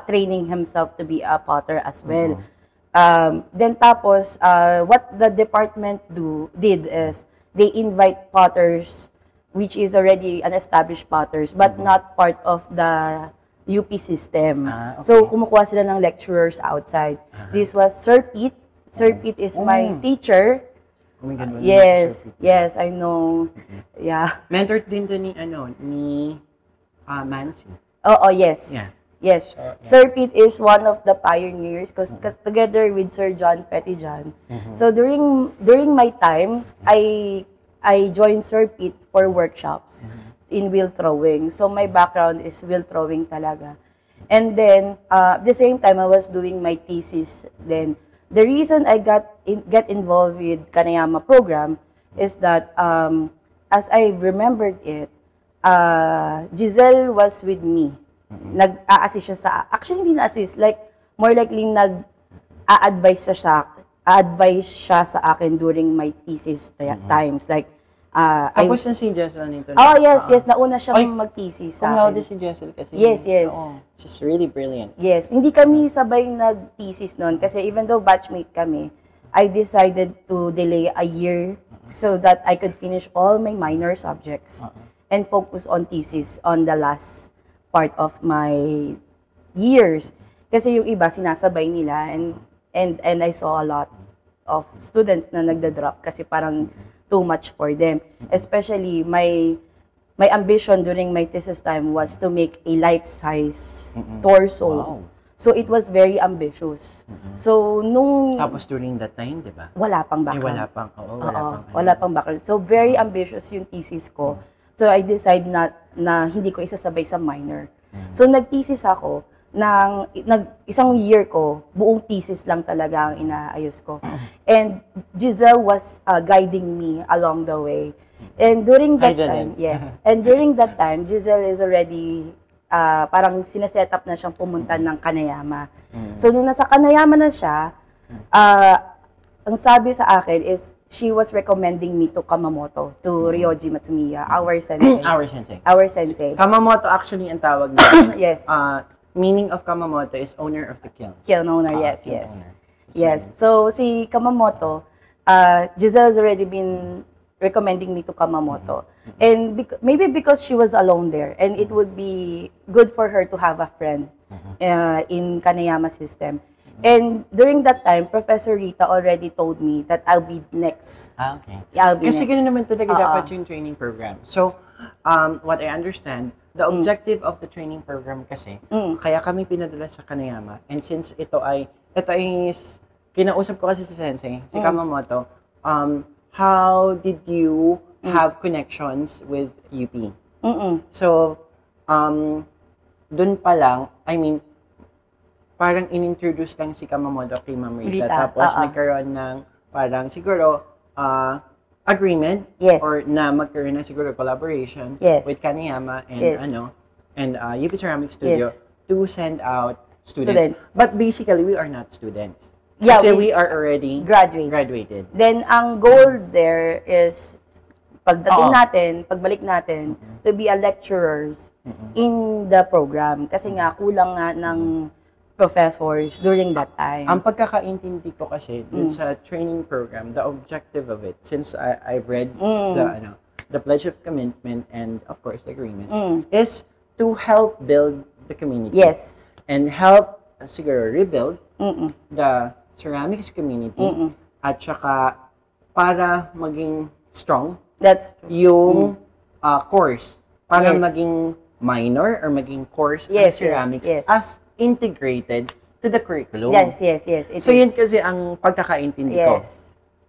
training himself to be a potter as well. Then tapos, what the department did is, they invite potters which is already an established potters, but not part of the UP system. So, kumukuha sila ng lecturers outside. This was Sir Pete. Sir Pete is my teacher. Yes, I know. Yeah. Mentor din to ni Mansi. Yes. Yeah. Yes. Sir Pete is one of the pioneers because together with Sir John Pettijan. So, during my time, I joined Sir Pete for workshops in wheel throwing. So, my background is wheel throwing talaga. And then, at the same time, I was doing my thesis. Then, the reason I get involved with Kanayama program is that, as I remembered it, Giselle was with me. Nag-a-assist siya sa, actually hindi na-assist, like, more likely nag-a-advise siya sa akin during my thesis times. Like, tapos na si Jessel nito. Yes. Nauna siyang mag-thesis sa akin. Si Jessel kasi. Yes. She's really brilliant. Yes. Hindi kami sabay nag-thesis noon kasi even though batchmate kami, I decided to delay a year so that I could finish all my minor subjects and focus on thesis on the last part of my years. Kasi yung iba, sinasabay nila and I saw a lot of students na nagda-drop kasi parang too much for them. Especially, my ambition during my thesis time was to make a life-size torso. Wow. So, it was very ambitious. So, Tapos during that time, di ba? Wala pang background. Wala pang background. So, very ambitious yung thesis ko. So, I decided na hindi ko isasabay sa minor. So, nag-thesis ako. Isang year ko, buong thesis lang talaga ang inaayos ko. And Giselle was guiding me along the way. And during that time, Giselle is already, parang sineset up na siyang pumunta ng Kanayama. So, nung nasa Kanayama na siya, ang sabi sa akin is, she was recommending me to Kamamoto, to Ryoji Matsumiya, our sensei. Our sensei. Kamamoto actually ang tawag niya. Yes. Meaning of Kamamoto is owner of the kiln. Kiln owner, yes. Owner. Yes. So, si Kamamoto, Giselle has already been recommending me to Kamamoto. And maybe because she was alone there, and it would be good for her to have a friend in Kaneyama system. And during that time, Professor Rita already told me that I'll be next. Okay. I'll be Kasi next. ganun naman talaga dapat yung training program. So, what I understand, the objective of the training program kasi, kaya kami pinadala sa Kaneyama, and since ito is, kinausap ko kasi si Sensei, si Kamamoto, how did you have connections with UP? So, dun pa lang, I mean, parang in-introduce lang si Kamamoto kay Ma'am Rita. Tapos nagkaroon ng parang siguro agreement or na magkaroon na siguro collaboration with Kaneyama and UP Ceramic Studio to send out students. But basically, we are not students. Yeah, Kasi we are already graduated. Then, ang goal there is pagbalik natin, to be a lecturers in the program. Kasi nga, kulang nga ng professors during that time. Ang pagkakaintindi ko kasi dun sa training program, the objective of it, since I've read the Pledge of Commitment and of course the agreement, is to help build the community. Yes. And help siguro rebuild the ceramics community at saka para maging strong yung course para maging minor or maging course ng ceramics as integrated to the curriculum. Yes. So yun kasi ang pagkakaintindi ko.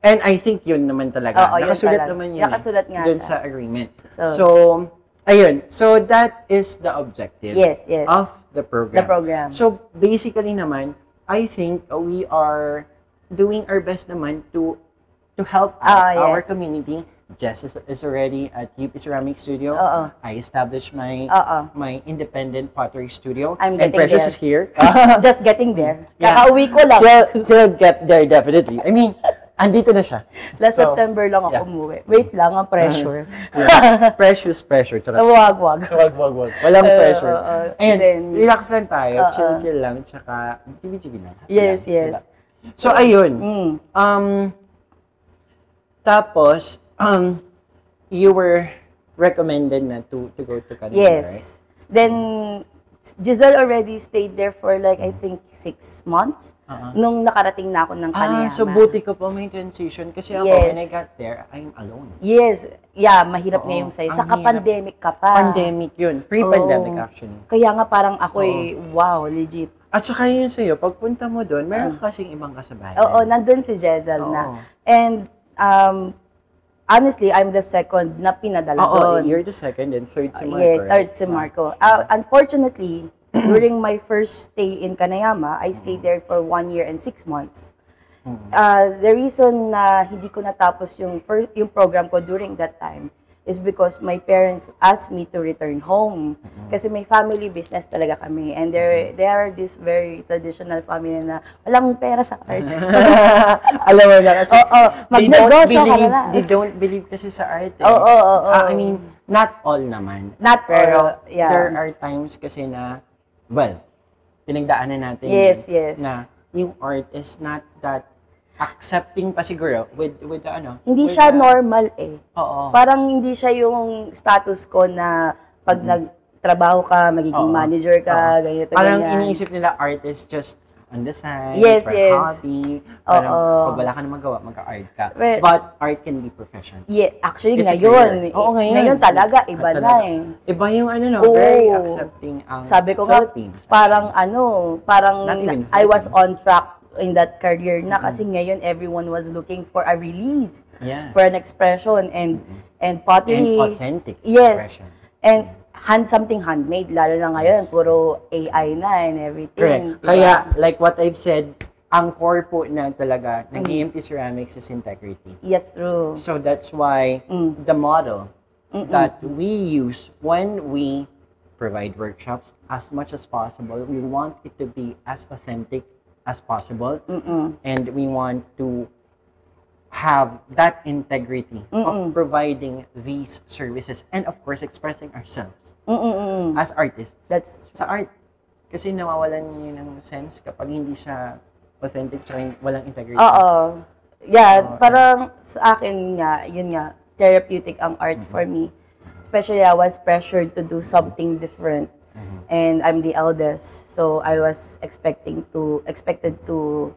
And I think yun naman talaga. Nakasulat naman yun. Nakasulat nga dun siya. sa agreement. So, ayun. So that is the objective of the program. So basically naman, I think we are doing our best naman to help our community. Jess is already at UP Ceramic Studio. I established my independent pottery studio. I'm and getting Precious there. is here. Just getting there. Yeah. Kakauwi ko lang. She'll get there definitely. I mean, andito na siya. Last September lang ako umuwi. Wait lang, ang pressure. Precious pressure. Wag. Wag. Walang pressure. Ayun, Then, relax lang tayo. Chill lang. Tsaka, chibi lang. Yes. Diba? So, ayun. Tapos, you were recommended na to go to Canada, right? Yes. Then, Giselle already stayed there for like, I think, 6 months. Nung nakarating na ako ng Kaneyama. So buti ko pa may transition. Kasi ako, when I got there, I'm alone. Yes. Yeah, mahirap nga yung sa'yo. Saka pandemic ka pa. Pandemic yun. Pre-pandemic actually. Kaya nga parang ako wow, legit. At saka yun sa'yo, pagpunta mo doon, meron kasing ibang kasabayan. Oo, nandun si Giselle na. And, honestly, I'm the second na pinadala doon. You're the second and third si Marco. Yes, third si Marco. Unfortunately, during my first stay in Kaneyama, I stayed there for 1 year and 6 months. The reason na hindi ko natapos yung program ko during that time is because my parents asked me to return home. Kasi may family business talaga kami. And they are this very traditional family na walang pera sa art. Alam mo na kasi, magnegosyo ka na lang. They don't believe kasi sa art. I mean, not all naman. Not pero there are times kasi na, well, pinagdaanan natin na yung art is not that accepting pa siguro with the Hindi siya normal eh. Oo. Parang hindi siya yung status ko na pag nagtrabaho ka, magiging manager ka, ganito, parang ganyan. iniisip nila art is just on the side, for hobby. Parang pag wala ka na magawa, magka-art ka. But art can be profession. Yeah, actually It's ngayon. Ngayon talaga, iba na eh. Iba yung very accepting ang Sabi ko Philippines. Parang I was on track in that career na kasi ngayon everyone was looking for a release, for an expression and pottery. And authentic Yes. expression. And something handmade, lalo na ngayon, puro AI na and everything. Correct. Diba? Kaya, like what I've said, ang core po na talaga ng EMT Ceramics is integrity. Yes, true. So that's why the model that we use when we provide workshops, as much as possible, we want it to be as authentic as possible, and we want to have that integrity of providing these services and of course expressing ourselves as artists. That's sa art. Kasi nawawalan yun ng sense kapag hindi siya authentic tsaka walang integrity. Oo. Yeah, parang sa akin nga, yun nga, therapeutic ang art for me. Especially I was pressured to do something different. And I'm the eldest, so I was expected to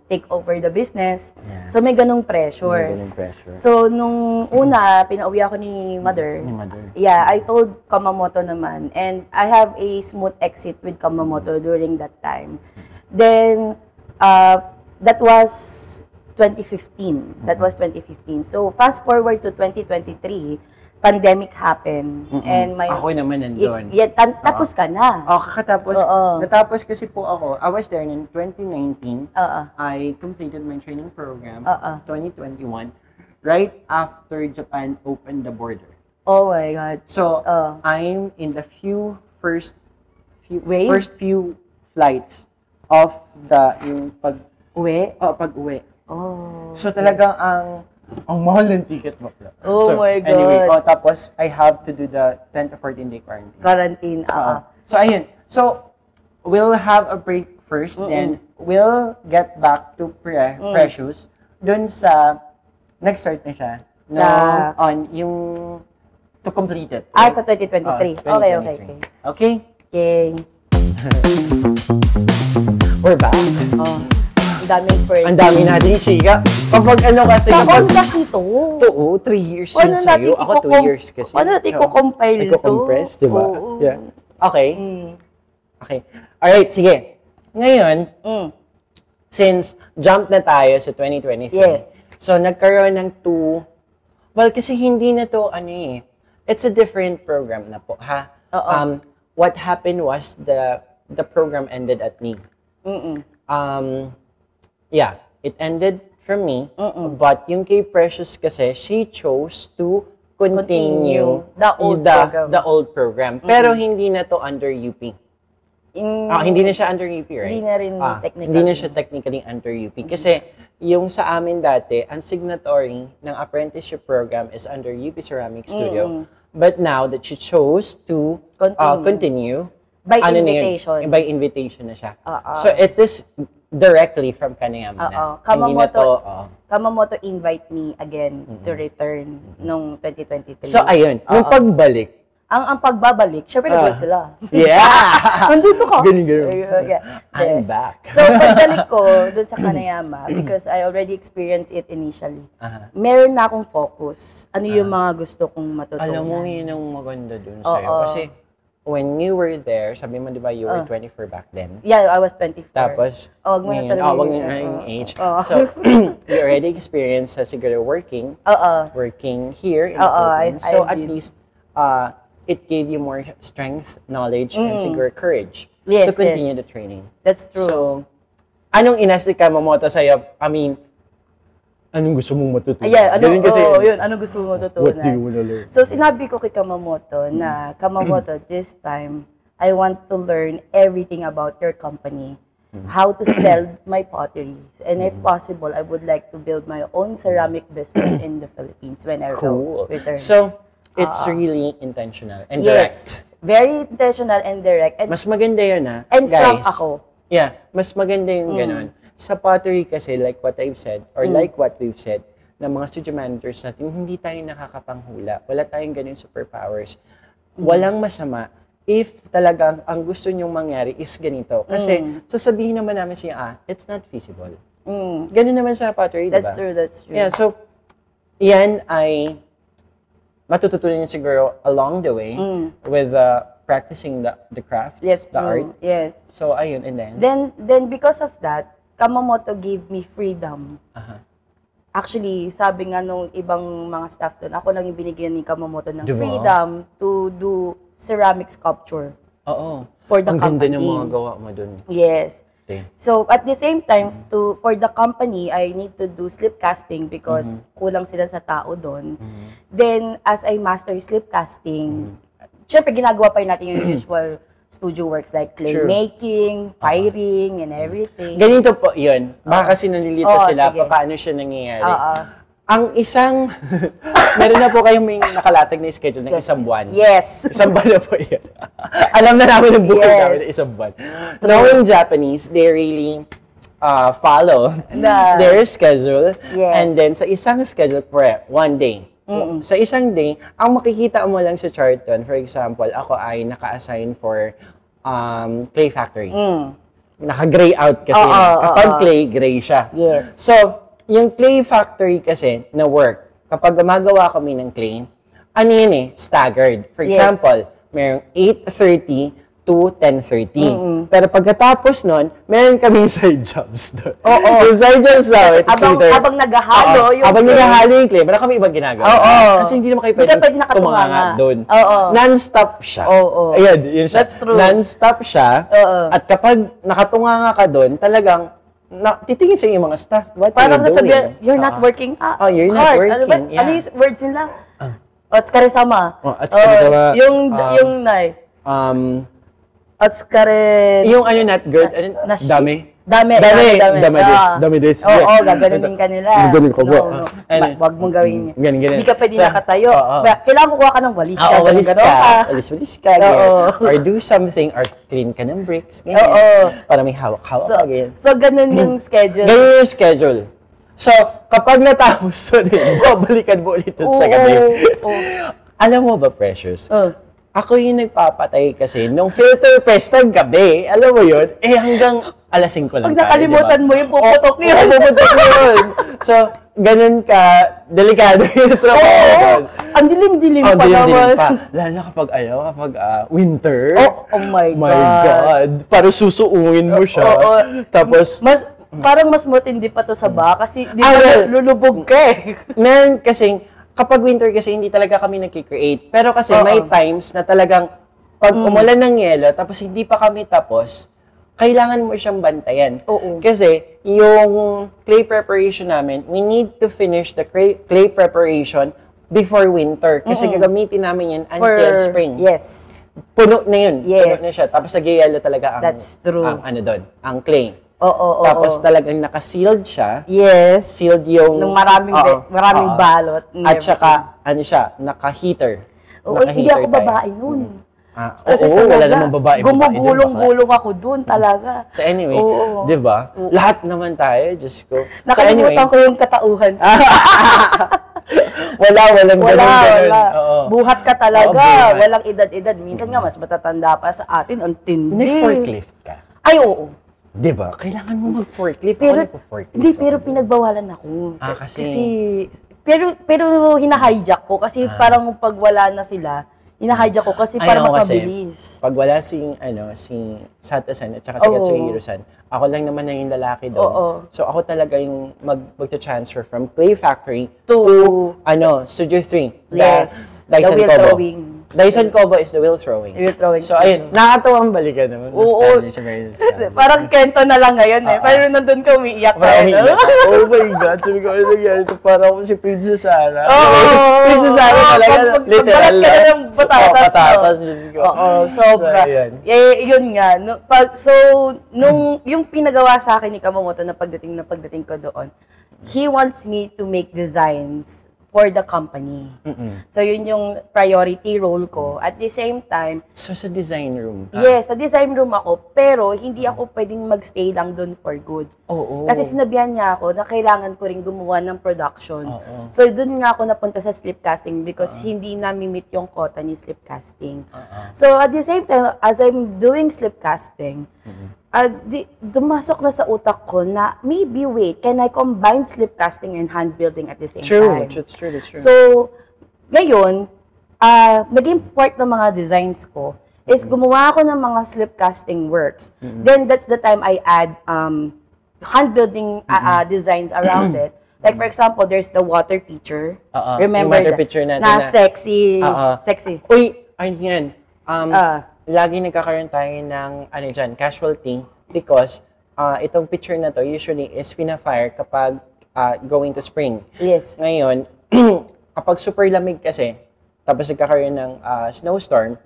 take over the business. Yeah. So may ganung pressure. May ganung pressure. So nung una, pinauwi ako ni mother. Yeah, I told Kamamoto naman, and I have a smooth exit with Kamamoto during that time. Then that was 2015. That was 2015. So fast forward to 2023. Pandemic happened. And my... Ako naman nandun. Tapos ka na. Kakatapos. Natapos kasi po ako. I was there in 2019. I completed my training program. 2021. Right after Japan opened the border. Oh my God. So, I'm in the first few flights of yung pag-uwi. Pag-uwi. So, talagang ang mahal ng ticket mo. Oh my God. Anyway, tapos I have to do the 10 to 14 day quarantine. So, ayun. So, we'll have a break first, then we'll get back to Precious. Dun sa, nag-start na siya. Yung to complete it. Right? Sa 2023. Okay. We're back. Ang dami natin chika. Kapag kasi... Taon kasi ito. 3 years yun sa'yo. Ako 2 years kasi. Paano natin i-compile ito? I-compress, di ba? Yeah. Okay. Okay. Alright, sige. Ngayon, since jump na tayo sa 2023, so nagkaroon ng kasi hindi na to, it's a different program na po, ha? What happened was the program ended at me. Yeah, it ended from me, but yung kay Precious kasi, she chose to continue the old program. Pero hindi na to under UP. Hindi na siya under UP, right? Hindi na rin technically. Hindi na siya technically under UP. Kasi yung sa amin dati, ang signatory ng apprenticeship program is under UP Ceramic Studio. But now that she chose to continue, by invitation. By invitation na siya. So it is directly from Kanayama na. Kamamoto invite me again to return nung 2023. So ayun, yung pagbalik. Ang pagbabalik, syempre nag-wait sila. Yeah! Nandito ka. Ganun. I'm back. So pagbalik ko dun sa Kanayama, because I already experienced it initially, meron na akong focus. Ano yung mga gusto kong matutunan. Alam mo, yun ang maganda dun sa'yo. Kasi when you were there, sabi mo, di ba, you were 24 back then? Yeah, I was 24. Tapos, wag mo na yung age. So, you already experienced siguro working here in the Philippines. So, at least, it gave you more strength, knowledge, and siguro courage to continue the training. That's true. So, anong inastig Kamamoto sa'yo? I mean, anong gusto mong matutunan? Anong gusto mong matutunan? What do you want to learn? So, sinabi ko kay Kamamoto na, Kamamoto, this time, I want to learn everything about your company. How to sell my potteries. And if possible, I would like to build my own ceramic business in the Philippines when I return. So, it's really intentional and direct. Yes, very intentional and direct. And mas maganda yun, ha? And guys, frank ako. Yeah, mas maganda yung ganun. Sa pottery kasi, like what I've said, or like what we've said, na mga studio managers natin, hindi tayo nakakapanghula. Wala tayong ganun superpowers. Walang masama if talagang ang gusto nyong mangyari is ganito. Kasi sasabihin naman namin siya, it's not feasible. Ganun naman sa pottery, diba? That's true, that's true. Yeah, so, yan ay matututunan nyo siguro along the way with practicing the craft, the art. Yes. So, ayun, and then because of that, Kamamoto gave me freedom. Actually, sabi nga nung ibang mga staff doon, ako lang yung binigyan ni Kamamoto ng freedom to do ceramic sculpture. For the company. Ang ganda ng mga gawa mo doon. Yes. So, at the same time, for the company, I need to do slip casting because kulang sila sa tao doon. Then, as I master slip casting, syempre, ginagawa pa rin natin yung usual studio works like clay making, firing, and everything. Ganito po yun. Baka kasi nalilito sila paano siya nangyayari. Ang isang, meron na po kayong may nakalatag na schedule ng isang buwan. Yes. Isang buwan na po yun. Alam na namin ang buhay namin na isang buwan. Now in Japanese, they really follow their schedule. Yes. And then, sa isang schedule, one day. Sa isang day, ang makikita mo lang sa chart doon, for example, ako ay naka-assign for clay factory. Naka-gray out kasi. Kapag clay, gray siya. Yes. So, yung clay factory kasi na work, kapag gumagawa kami ng clay, ano yun staggered. For example, mayroong 8:30 to 10:30. Pero pagkatapos nun, meron kaming side jobs doon. Yung side jobs namin, habang naghahalo yung habang naghahalo yung clay, meron kami ibang ginagawa. Kasi hindi naman kayo pwede tumanga doon. Non-stop siya. Ayun, yun siya. That's true. Non-stop siya. At kapag nakatunganga ka doon, talagang titingin sa yung mga staff. What parang are you doing? you're not working you're not working. Ano yung words nila? Otskaresama. Otskaresama. Yung nai. Otskare... Yung not good, dami. Dami this. Oo, gaganunin ka nila. Gaganunin ko po. Wag mong gawin yun. Ganun. Hindi ka pwede nakatayo. Kailangan kukuha ka ng walis ka. Walis ka. Or do something, or clean ka ng bricks. Para may hawak-hawak again. So, ganun yung schedule. Ganun yung schedule. So, kapag natapos babalikan mo ulit sa gabi. Alam mo ba, Precious? Ako yung nagpapatay kasi nung filter fest ng gabi, alam mo yun, hanggang alas 5 lang tayo. Pag nakalimutan mo yung puputok niyo. So, ganun ka, delikado yung trabaho. Ang dilim-dilim pa naman. Lalo na kapag winter. Oh my God. Para susuungin mo siya. Tapos, parang mas matindi pa to sa kasi di ba lulubog ka Meron kasing, kapag winter kasi hindi talaga kami nag-create. Pero kasi may times na talagang pag umulan ng yelo, tapos hindi pa kami tapos, kailangan mo siyang bantayan. Kasi yung clay preparation namin, we need to finish the clay preparation before winter. Kasi gagamitin namin yan until spring. Yes. Puno na yun. Puno na siya. Tapos nag-yelo talaga ang clay. Tapos talagang naka-sealed siya. Yes. Sealed yung... Nung maraming balot. At saka, naka-heater. Hindi ako babae nun. Wala namang babae. Gumugulong-gulong ako dun talaga. So anyway, di ba? Lahat naman tayo, Diyos ko. Nakalimutan ko yung katauhan. Walang ganun. Buhat ka talaga. Walang edad-edad. Minsan nga, mas matatanda pa sa atin. Ang tindi. Nag-forklift ka? Ay, oo. Di ba? Kailangan mo mag-forklift. Hindi, pero pinagbawalan ako. Kasi... Pero hina-hijack ko. Kasi parang pag wala na sila, hina-hijack ko kasi para mas mabilis. Pag wala si Sata-san at saka si Katsuhiro-san, ako lang naman na yung lalaki doon. So ako talaga yung magta-transfer from Clay Factory to Studio 3. Yes. Dyson Kobo. Dyson Kobo is the wheel throwing. So ayun, nakakatawang balikan naman. Parang Kento na lang ngayon pero nandun ka umiiyak ka. Oh my God, sabi ko, ano nangyari ito? Parang ako si Princess Sarah. Princess Sarah talaga, literal na. Patatas. Sobra. Yun nga. So, yung pinagawa sa akin ni Kamamoto na pagdating ko doon, he wants me to make designs for the company. So, yun yung priority role ko. At the same time... So, sa design room? Yes, sa design room ako. Pero, hindi ako pwedeng magstay lang doon for good. Kasi sinabihan niya ako na kailangan ko rin gumawa ng production. So, doon nga ako napunta sa slip casting because hindi nami-meet yung quota ni slip casting. So, at the same time, as I'm doing slip casting, dumasok na sa utak ko na maybe can I combine slip casting and hand building at the same time? That's true. So, ngayon, naging part ng mga designs ko is gumawa ako ng mga slip casting works. Then that's the time I add hand building designs around it. Like for example, there's the water pitcher. Remember yung water pitcher natin na sexy. Sexy. Uy, ayun yan. Lagi nagkakaroon tayo ng casualty because itong picture na to usually is pina-fire kapag going to spring. Yes. Ngayon, kapag super lamig kasi, tapos nagkakaroon ng snowstorm,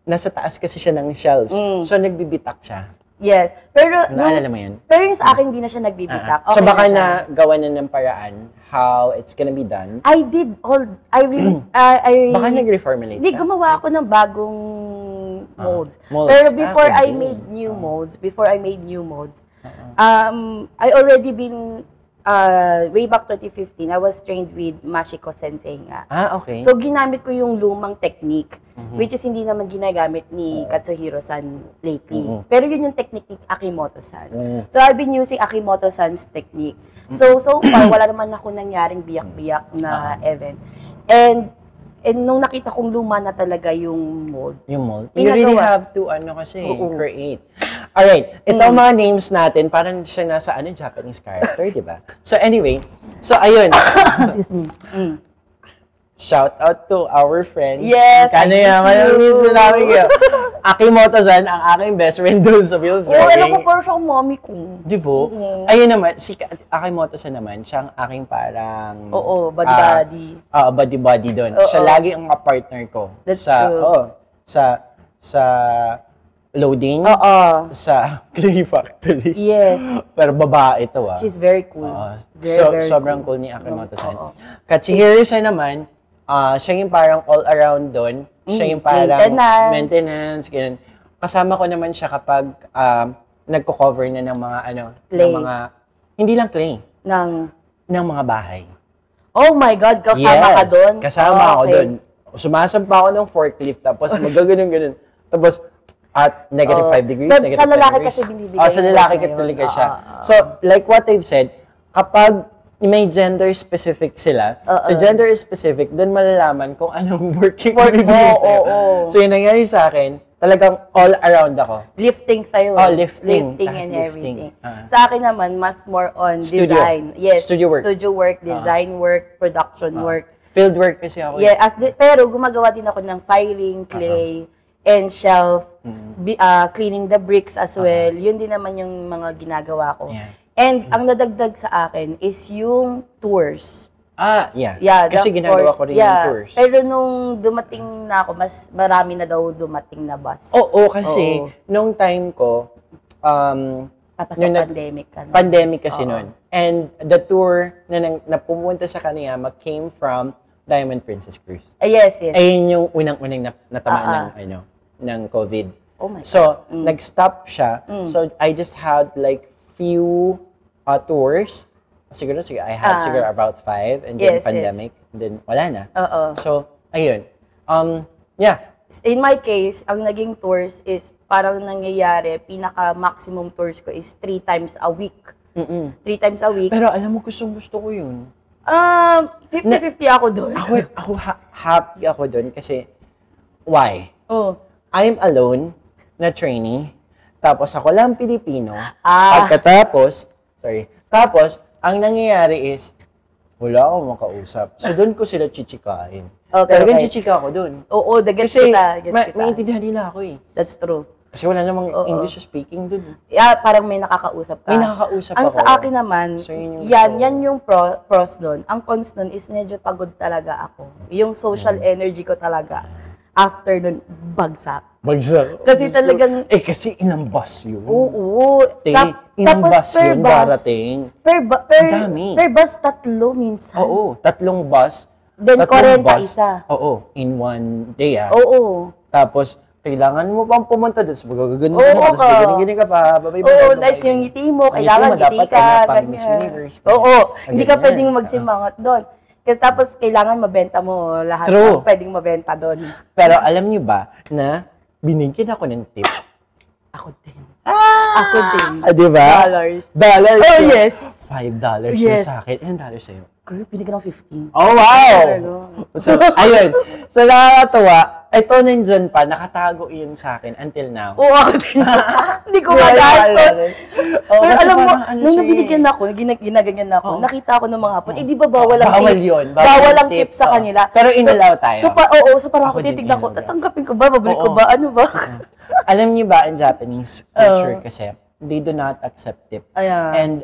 nasa taas kasi siya ng shelves. So, nagbibitak siya. Yes. Pero, naalala mo yun? Pero yung sa akin, hindi na siya nagbibitak. So, baka na gawa na ng paraan how it's gonna be done? I did all, baka nag-reformulate ka? Hindi, gumawa ako ng bagong molds. Pero before I made new molds, I already been, way back 2015, I was trained with Mashiko Sensei nga. Okay. So, ginamit ko yung lumang technique, which is hindi naman ginagamit ni Katsuhiro-san lately. Pero yun yung technique ni Akimoto-san. So, I've been using Akimoto-san's technique. So far, wala naman ako nangyaring biyak-biyak na event. And nung nakita kong luma na talaga yung mold. Yung mold? You really have to, create. Alright, ito mga names natin, parang siya nasa, Japanese character, di ba? So anyway, ayun. Shout out to our friends. Yes, Akimoto-san, ang aking best friend doon sa field throwing. Alam ko parang siyang mommy ko. Di ba? Ayun naman, si Akimoto-san naman, siya ang aking parang... buddy-buddy. Buddy-buddy doon. Siya lagi ang partner ko. That's true. Sa loading, sa clay factory. Yes. Pero babae ito She's very cool. Very sobrang cool ni Akimoto-san. Katsuhiro-san naman, siya yung parang all-around doon. Siya yung parang maintenance, ganyan. Kasama ko naman siya kapag nagko-cover na ng mga clay. ng mga, hindi lang clay, ng mga bahay. Oh my God, kasama ka doon? Kasama ako doon. Sumasampa ako ng forklift, tapos magaganon-ganon. Tapos, at negative 5 degrees, negative 10 degrees. Sa lalaki kasi binibigay. Sa lalaki talaga siya. So, like what I've said, kapag may gender specific sila, sa gender specific, doon malalaman kung anong working binibigay sa'yo. So, yung nangyari sa akin, talagang all around ako. Lifting sa'yo. Lifting. And everything. Sa akin naman, mas more on design. Yes. Studio work. Studio work, design work, production work. Field work kasi ako. Yeah, pero gumagawa din ako ng filing, clay, and shelf, cleaning the bricks as well. Yun din naman yung mga ginagawa ko. Yeah. And ang nadagdag sa akin is yung tours. Yeah. Kasi ginagawa ko rin yung tours. Pero nung dumating na ako, mas marami na daw dumating na bus. Kasi nung time ko, papasok pandemic. Pandemic kasi noon. And the tour na pumunta sa kanila came from Diamond Princess Cruise. Yes. Ayun yung unang-unang natamaan ng COVID. Oh my God. So, nag-stop siya. So, I just had like few tours. Siguro, I had siguro about 5 and then pandemic. And then, wala na. So, ayun. Yeah. In my case, ang naging tours is parang nangyayari, pinaka-maximum tours ko is 3 times a week. 3 times a week. Pero alam mo, gusto ko yun. 50-50 ako doon. Ako happy ako doon kasi, why? I'm alone na trainee, tapos ako lang Pilipino, tapos, ang nangyayari is, wala akong makausap. So, doon ko sila chichikain. Talagang chichika ako doon. Oo, kasi maintindihan nila ako eh. That's true. Kasi wala namang English speaking doon. Yeah, parang may nakakausap ka. May nakakausap ako. Ang sa akin naman, yan yung pros doon. Ang cons doon is medyo pagod talaga ako. Yung social energy ko talaga. After nun, bagsak. Kasi talagang... kasi ilang bus yun. Oo. Ilang bus yun darating. Per bus, 3 minsan. Oo, 3 bus. Then, 40 isa. Oo, in one day Oo. Tapos, kailangan mo pang pumunta doon. So, magagano ka, tapos gaganin ka pa. Oo, nice yung ngiti mo. Kailangan ngiti ka. Oo, hindi ka pwedeng magsimangot doon. Tapos, kailangan mabenta mo lahat ng pwedeng mabenta doon. Pero alam niyo ba na binigyan ako ng tip? Ako din. Ako din. Diba? Dollars. Oh, yes. $5 na sa akin. $10 sa'yo. Girl, binigyan ako 15. Oh, wow! So, ayun. So, nakakatawa. Ito nandyan pa, nakatago yun sa akin until now. Oo, ako din. Hindi ko magastos. Pero alam mo, nung nabinigyan ako, ginaganyan ako, nakita ako ng mga hapon, di ba bawal ang tip? Bawal yun. Bawal ang tip sa kanila. Pero inalaw tayo. So parang ako titignan ko, tatanggapin ko ba? Babalik ko ba? Ano ba? Alam niyo ba, in Japanese culture kasi, they do not accept tip. And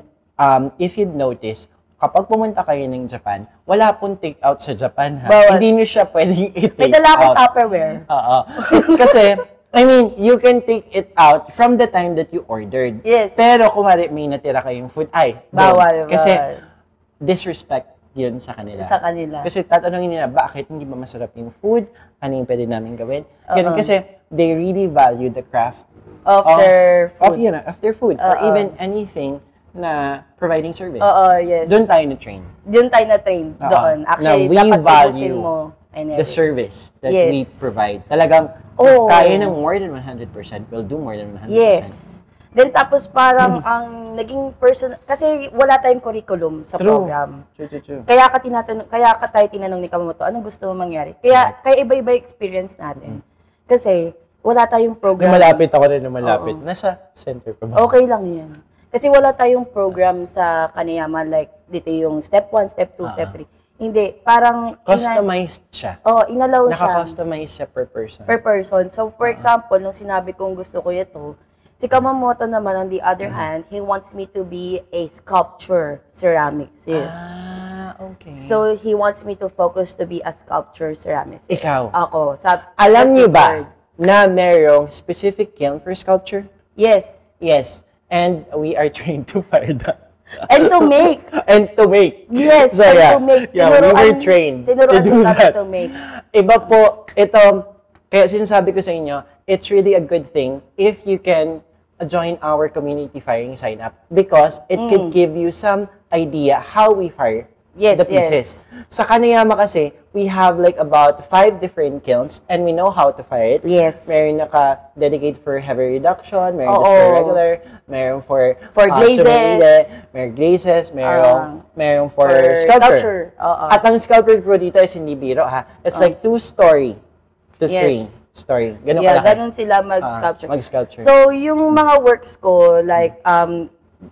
if you'd notice, kapag pumunta kayo ng Japan, wala pong take-out sa Japan, ha? Bawal. Hindi nyo siya pwedeng i-take out. May dala akong Tupperware. Kasi, I mean, you can take it out from the time that you ordered. Yes. Pero kung may natira kayong food, bawal. Kasi, disrespect yun sa kanila. Sa kanila. Kasi tatanungin nila, bakit hindi ba masarap yung food? Ano yung pwede namin gawin? Ganun kasi they really value the craft of their food. Of their food. Or even anything na providing service. Yes. Doon tayo na-train. Doon tayo na-train. Doon. Actually, na we dapat value mo and the service that Yes. we provide. Talagang, if kaya ng more than 100%, we'll do more than 100%. Yes. Then tapos parang ang naging person, kasi wala tayong curriculum sa program. True. Kaya ka tayo tinanong ni Kamamoto, anong gusto mo mangyari? Kaya iba-iba experience natin. Kasi wala tayong program. Lumalapit ako rin, lumalapit. Nasa center pa ba? Okay lang yan. Kasi wala tayong program sa Kaneyama, like dito yung step 1, step 2, step 3. Hindi, parang customized siya. Inalaw siya. Naka-customize siya per person. Per person. So, for example, nung sinabi kong gusto ko ito, si Kamamoto naman, on the other hand, he wants me to be a sculpture ceramicist. Okay. So, he wants me to focus to be a sculpture ceramicist. Ikaw? Ako. Alam niyo ba na merong specific kiln for sculpture? Yes. Yes. And we are trained to fire that. And to make. And to make. Yes, so, to make. Yeah, we were trained to do that. To make. Iba po, ito, kaya sinasabi ko sa inyo, it's really a good thing if you can join our community firing sign up because it could give you some idea how we fire the pieces. Sa Kaneyama kasi, we have like about 5 different kilns and we know how to fire it. Yes. Meron naka-dedicate for heavy reduction, meron just for regular, meron for glazes, meron glazes, meron for sculpture. At ang sculpture po dito is hindi biro ha. It's like 2-story to 3-story. Ganun kalaki. Ganun sila mag-sculpture. Mag-sculpture. So, yung mga works ko, like,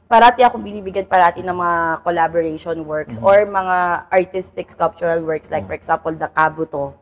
parati akong binibigyan ng mga collaboration works or mga artistic sculptural works, like for example, the Kabuto.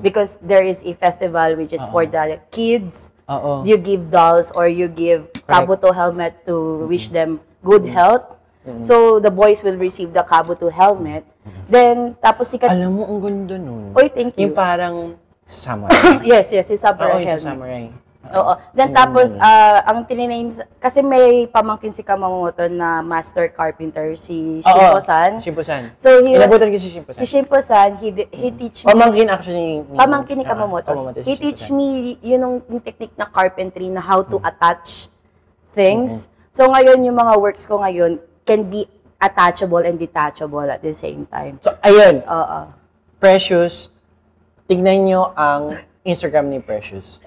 Because there is a festival which is for the kids. You give dolls or you give Kabuto helmet to wish them good health. So, the boys will receive the Kabuto helmet. Then, tapos Alam mo, ang ganda nun. Oy, thank you. Yung parang samurai. yes, yung samurai helmet. Samurai. Oo. Then tapos, ang tininame, kasi may pamangkin si Kamamoto na master carpenter, si Shimpo-san. Shimpo-san. So, inabutan ko si Shimpo-san. Si Shimpo-san, he teach me. Pamangkin actually. Pamangkin ni Kamamoto. He teach me yung technique na carpentry na how to attach things. So, ngayon, yung mga works ko ngayon can be attachable and detachable at the same time. So, ayun. Precious, tignan nyo ang Instagram ni Precious.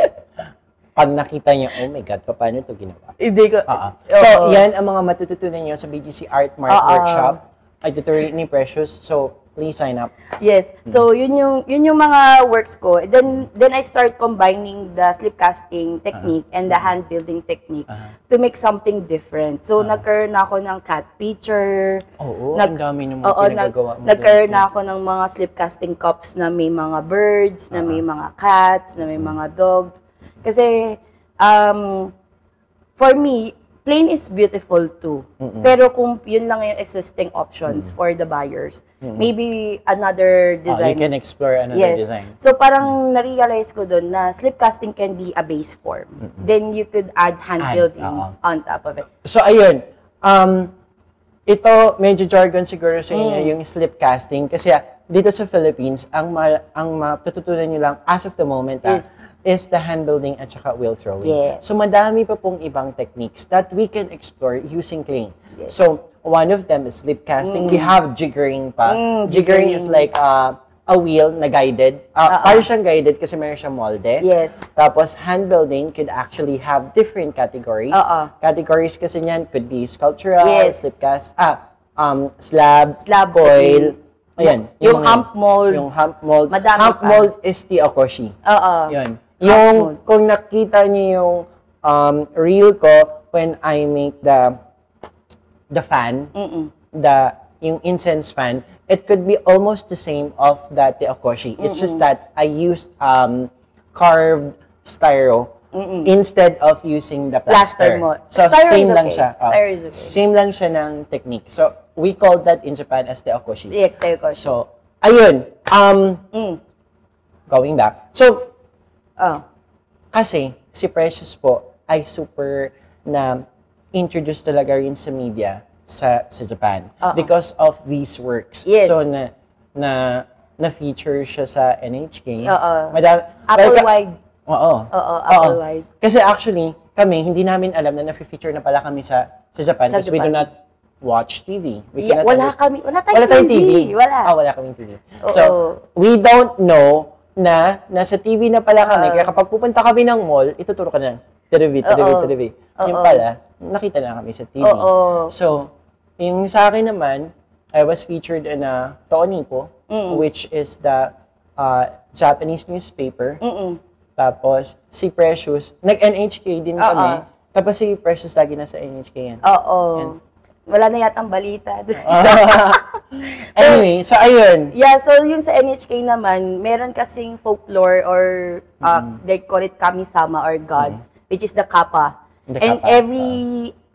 Pag nakita niyo, oh my God, paano ito ginawa? Hindi ko. So, yan ang mga matututunan niyo sa BGC Art Mart Workshop. Ay tutorial ni Precious. So, please sign up. Yes. So, yun yung mga works ko. Then I start combining the slip casting technique and the hand building technique to make something different. So, nagkaroon ako ng cat picture. Oo, ang dami ng mga pinagagawa mo. Nagkaroon ako ng mga slip casting cups na may mga birds, na may mga cats, na may mga dogs. Kasi, for me, plain is beautiful too. Pero kung yun lang yung existing options for the buyers, maybe another design. You can explore another design. So, parang na-realize ko dun na slip casting can be a base form. Then, you could add hand building on top of it. So, ayun. Ito, medyo jargon siguro sa inyo, yung slip casting. Kasi dito sa Philippines, ang matututunan nyo lang as of the moment is the hand building at saka wheel throwing. So, madami pa pong ibang techniques that we can explore using clay. So, one of them is slip casting. We have jiggering pa. Jiggering is like a wheel na guided. Parang siyang guided kasi meron siyang molde. Tapos, hand building could actually have different categories. Categories kasi niyan could be sculptural, slip cast, slab, coil. Ayan. Yung hump mold. Yung hump mold. Madami hump pa. mold is the okoshi. Yun. Yung, kung nakita niyo yung reel ko when I make the fan, yung incense fan, it could be almost the same of that the okoshi. It's just that I used carved styro instead of using the plaster. So, same lang siya. Same lang siya ng technique. So, we call that in Japan as the okoshi. So, ayun. Going back. So, kasi si Precious po ay super na introduce talaga rin sa media sa Japan Oo. because of these works. Yes. So na-feature siya sa NHK. Oo. Apple Apple-wide. Oo. Oo, Apple-wide. Kasi actually, kami, hindi namin alam na na-feature na pala kami sa Japan Sa because we do Japan. not watch TV. We Yeah, cannot wala wala tayong tayong TV. Wala. Wala kaming TV. Oo. So, we don't know na nasa TV na pala kami. Kaya kapag pupunta kami ng mall, ituturo ka na. TV. Yung pala, nakita na kami sa TV. Oo. So, yung sa akin naman, I was featured in a Toonipo, which is the Japanese newspaper. Tapos, si Precious, nag-NHK din kami. Tapos si Precious lagi nasa NHK yan. Oo. Wala na yatang balita. Anyway, so ayun. Yeah, so yung sa NHK naman, meron kasing folklore or they call it kami-sama or God, which is the kappa. The And kappa.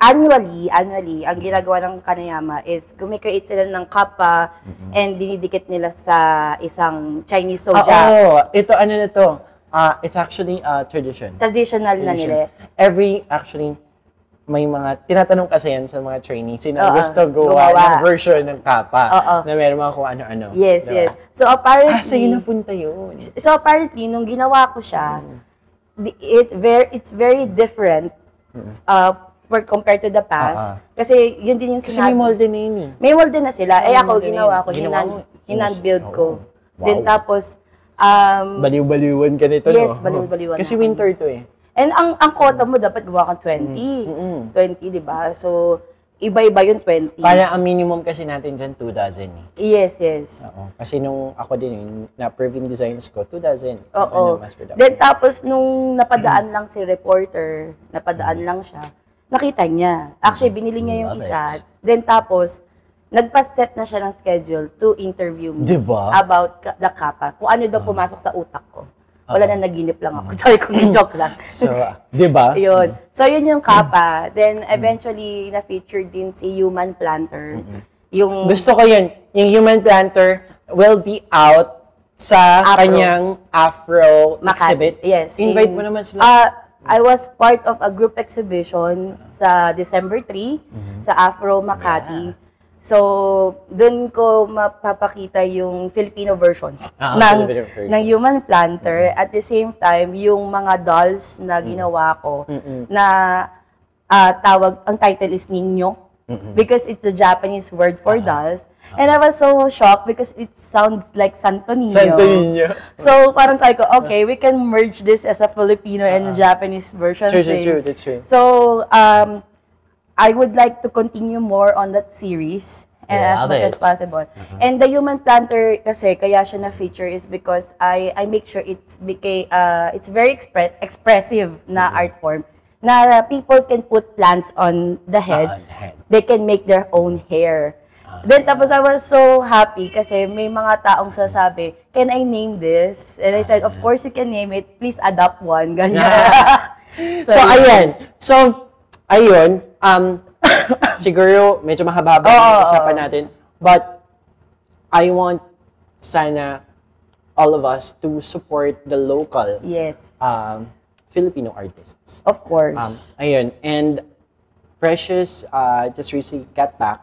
annually, ang ginagawa ng Kanayama is gumikreate sila ng kappa and dinidikit nila sa isang Chinese soja. Oo, ito ano na to? It's actually a tradition. Traditional na nila. Actually, may mga, tinatanong kasi yan sa mga trainees, sino gusto gumawa. ng version ng kapa, Oo. na meron mga kung ano-ano. Yes, diba? yes. So apparently, Sa'yo napunta yun. So apparently, nung ginawa ko siya, it's very different compared to the past. Kasi yun din yung Kasi may molde na yun eh. May molde na sila. May Ako, molde na ginawa yun. ko, hinan-build ko. Wow. Then tapos, Baliw-baliwan ka nito, yes, no? baliw-baliwan Kasi na. winter to eh. And ang quota mo, dapat gawa kang 20. 20, di ba? So, iba-iba yung 20. Parang ang minimum kasi natin dyan, 2 dozen eh. Yes, yes. Oo. Kasi nung ako din, yung na-Pervin Designs ko, 2 dozen. Oo. Mass production. Then tapos, nung napadaan lang si reporter, napadaan lang siya, nakita niya. Actually, binili niya yung Love isa. it. Then tapos, nagpa-set na siya ng schedule to interview me Diba? about the kappa. Kung ano daw pumasok sa utak ko. Wala na, naginip lang ako. Sabi ko, joke lang. So, di ba? Yun. So, yun yung kappa. Then, eventually, na-feature din si Human Planter. Yung Gusto ko yun. Yung Human Planter will be out sa Afro. kanyang Afro Makati. exhibit. Yes. Invite mo naman sila. I was part of a group exhibition sa December 3 sa Afro Makati. So, doon ko mapapakita yung Filipino version Filipino version. ng Human Planter. At the same time, yung mga dolls na ginawa ko na ang title is Niño. Because it's a Japanese word for dolls. And I was so shocked because it sounds like Santo Niño. Santo Niño. So, parang sabi ko, okay, we can merge this as a Filipino and a Japanese version. True, thing. that's true. So, I would like to continue more on that series as Love much as it. possible. And the Human Planter kasi, kaya siya na-feature is because I make sure it's very expressive na art form na people can put plants on the head. They can make their own hair. Then tapos I was so happy kasi may mga taong sasabi, can I name this? And I said, of course you can name it. Please adopt one. Ganyan. So, ayan. So, ayun. Siguro, medyo mahaba-haba yung usapan natin. But, I want sana all of us to support the local Yes. Filipino artists. Of course. Ayun. And Precious just recently got back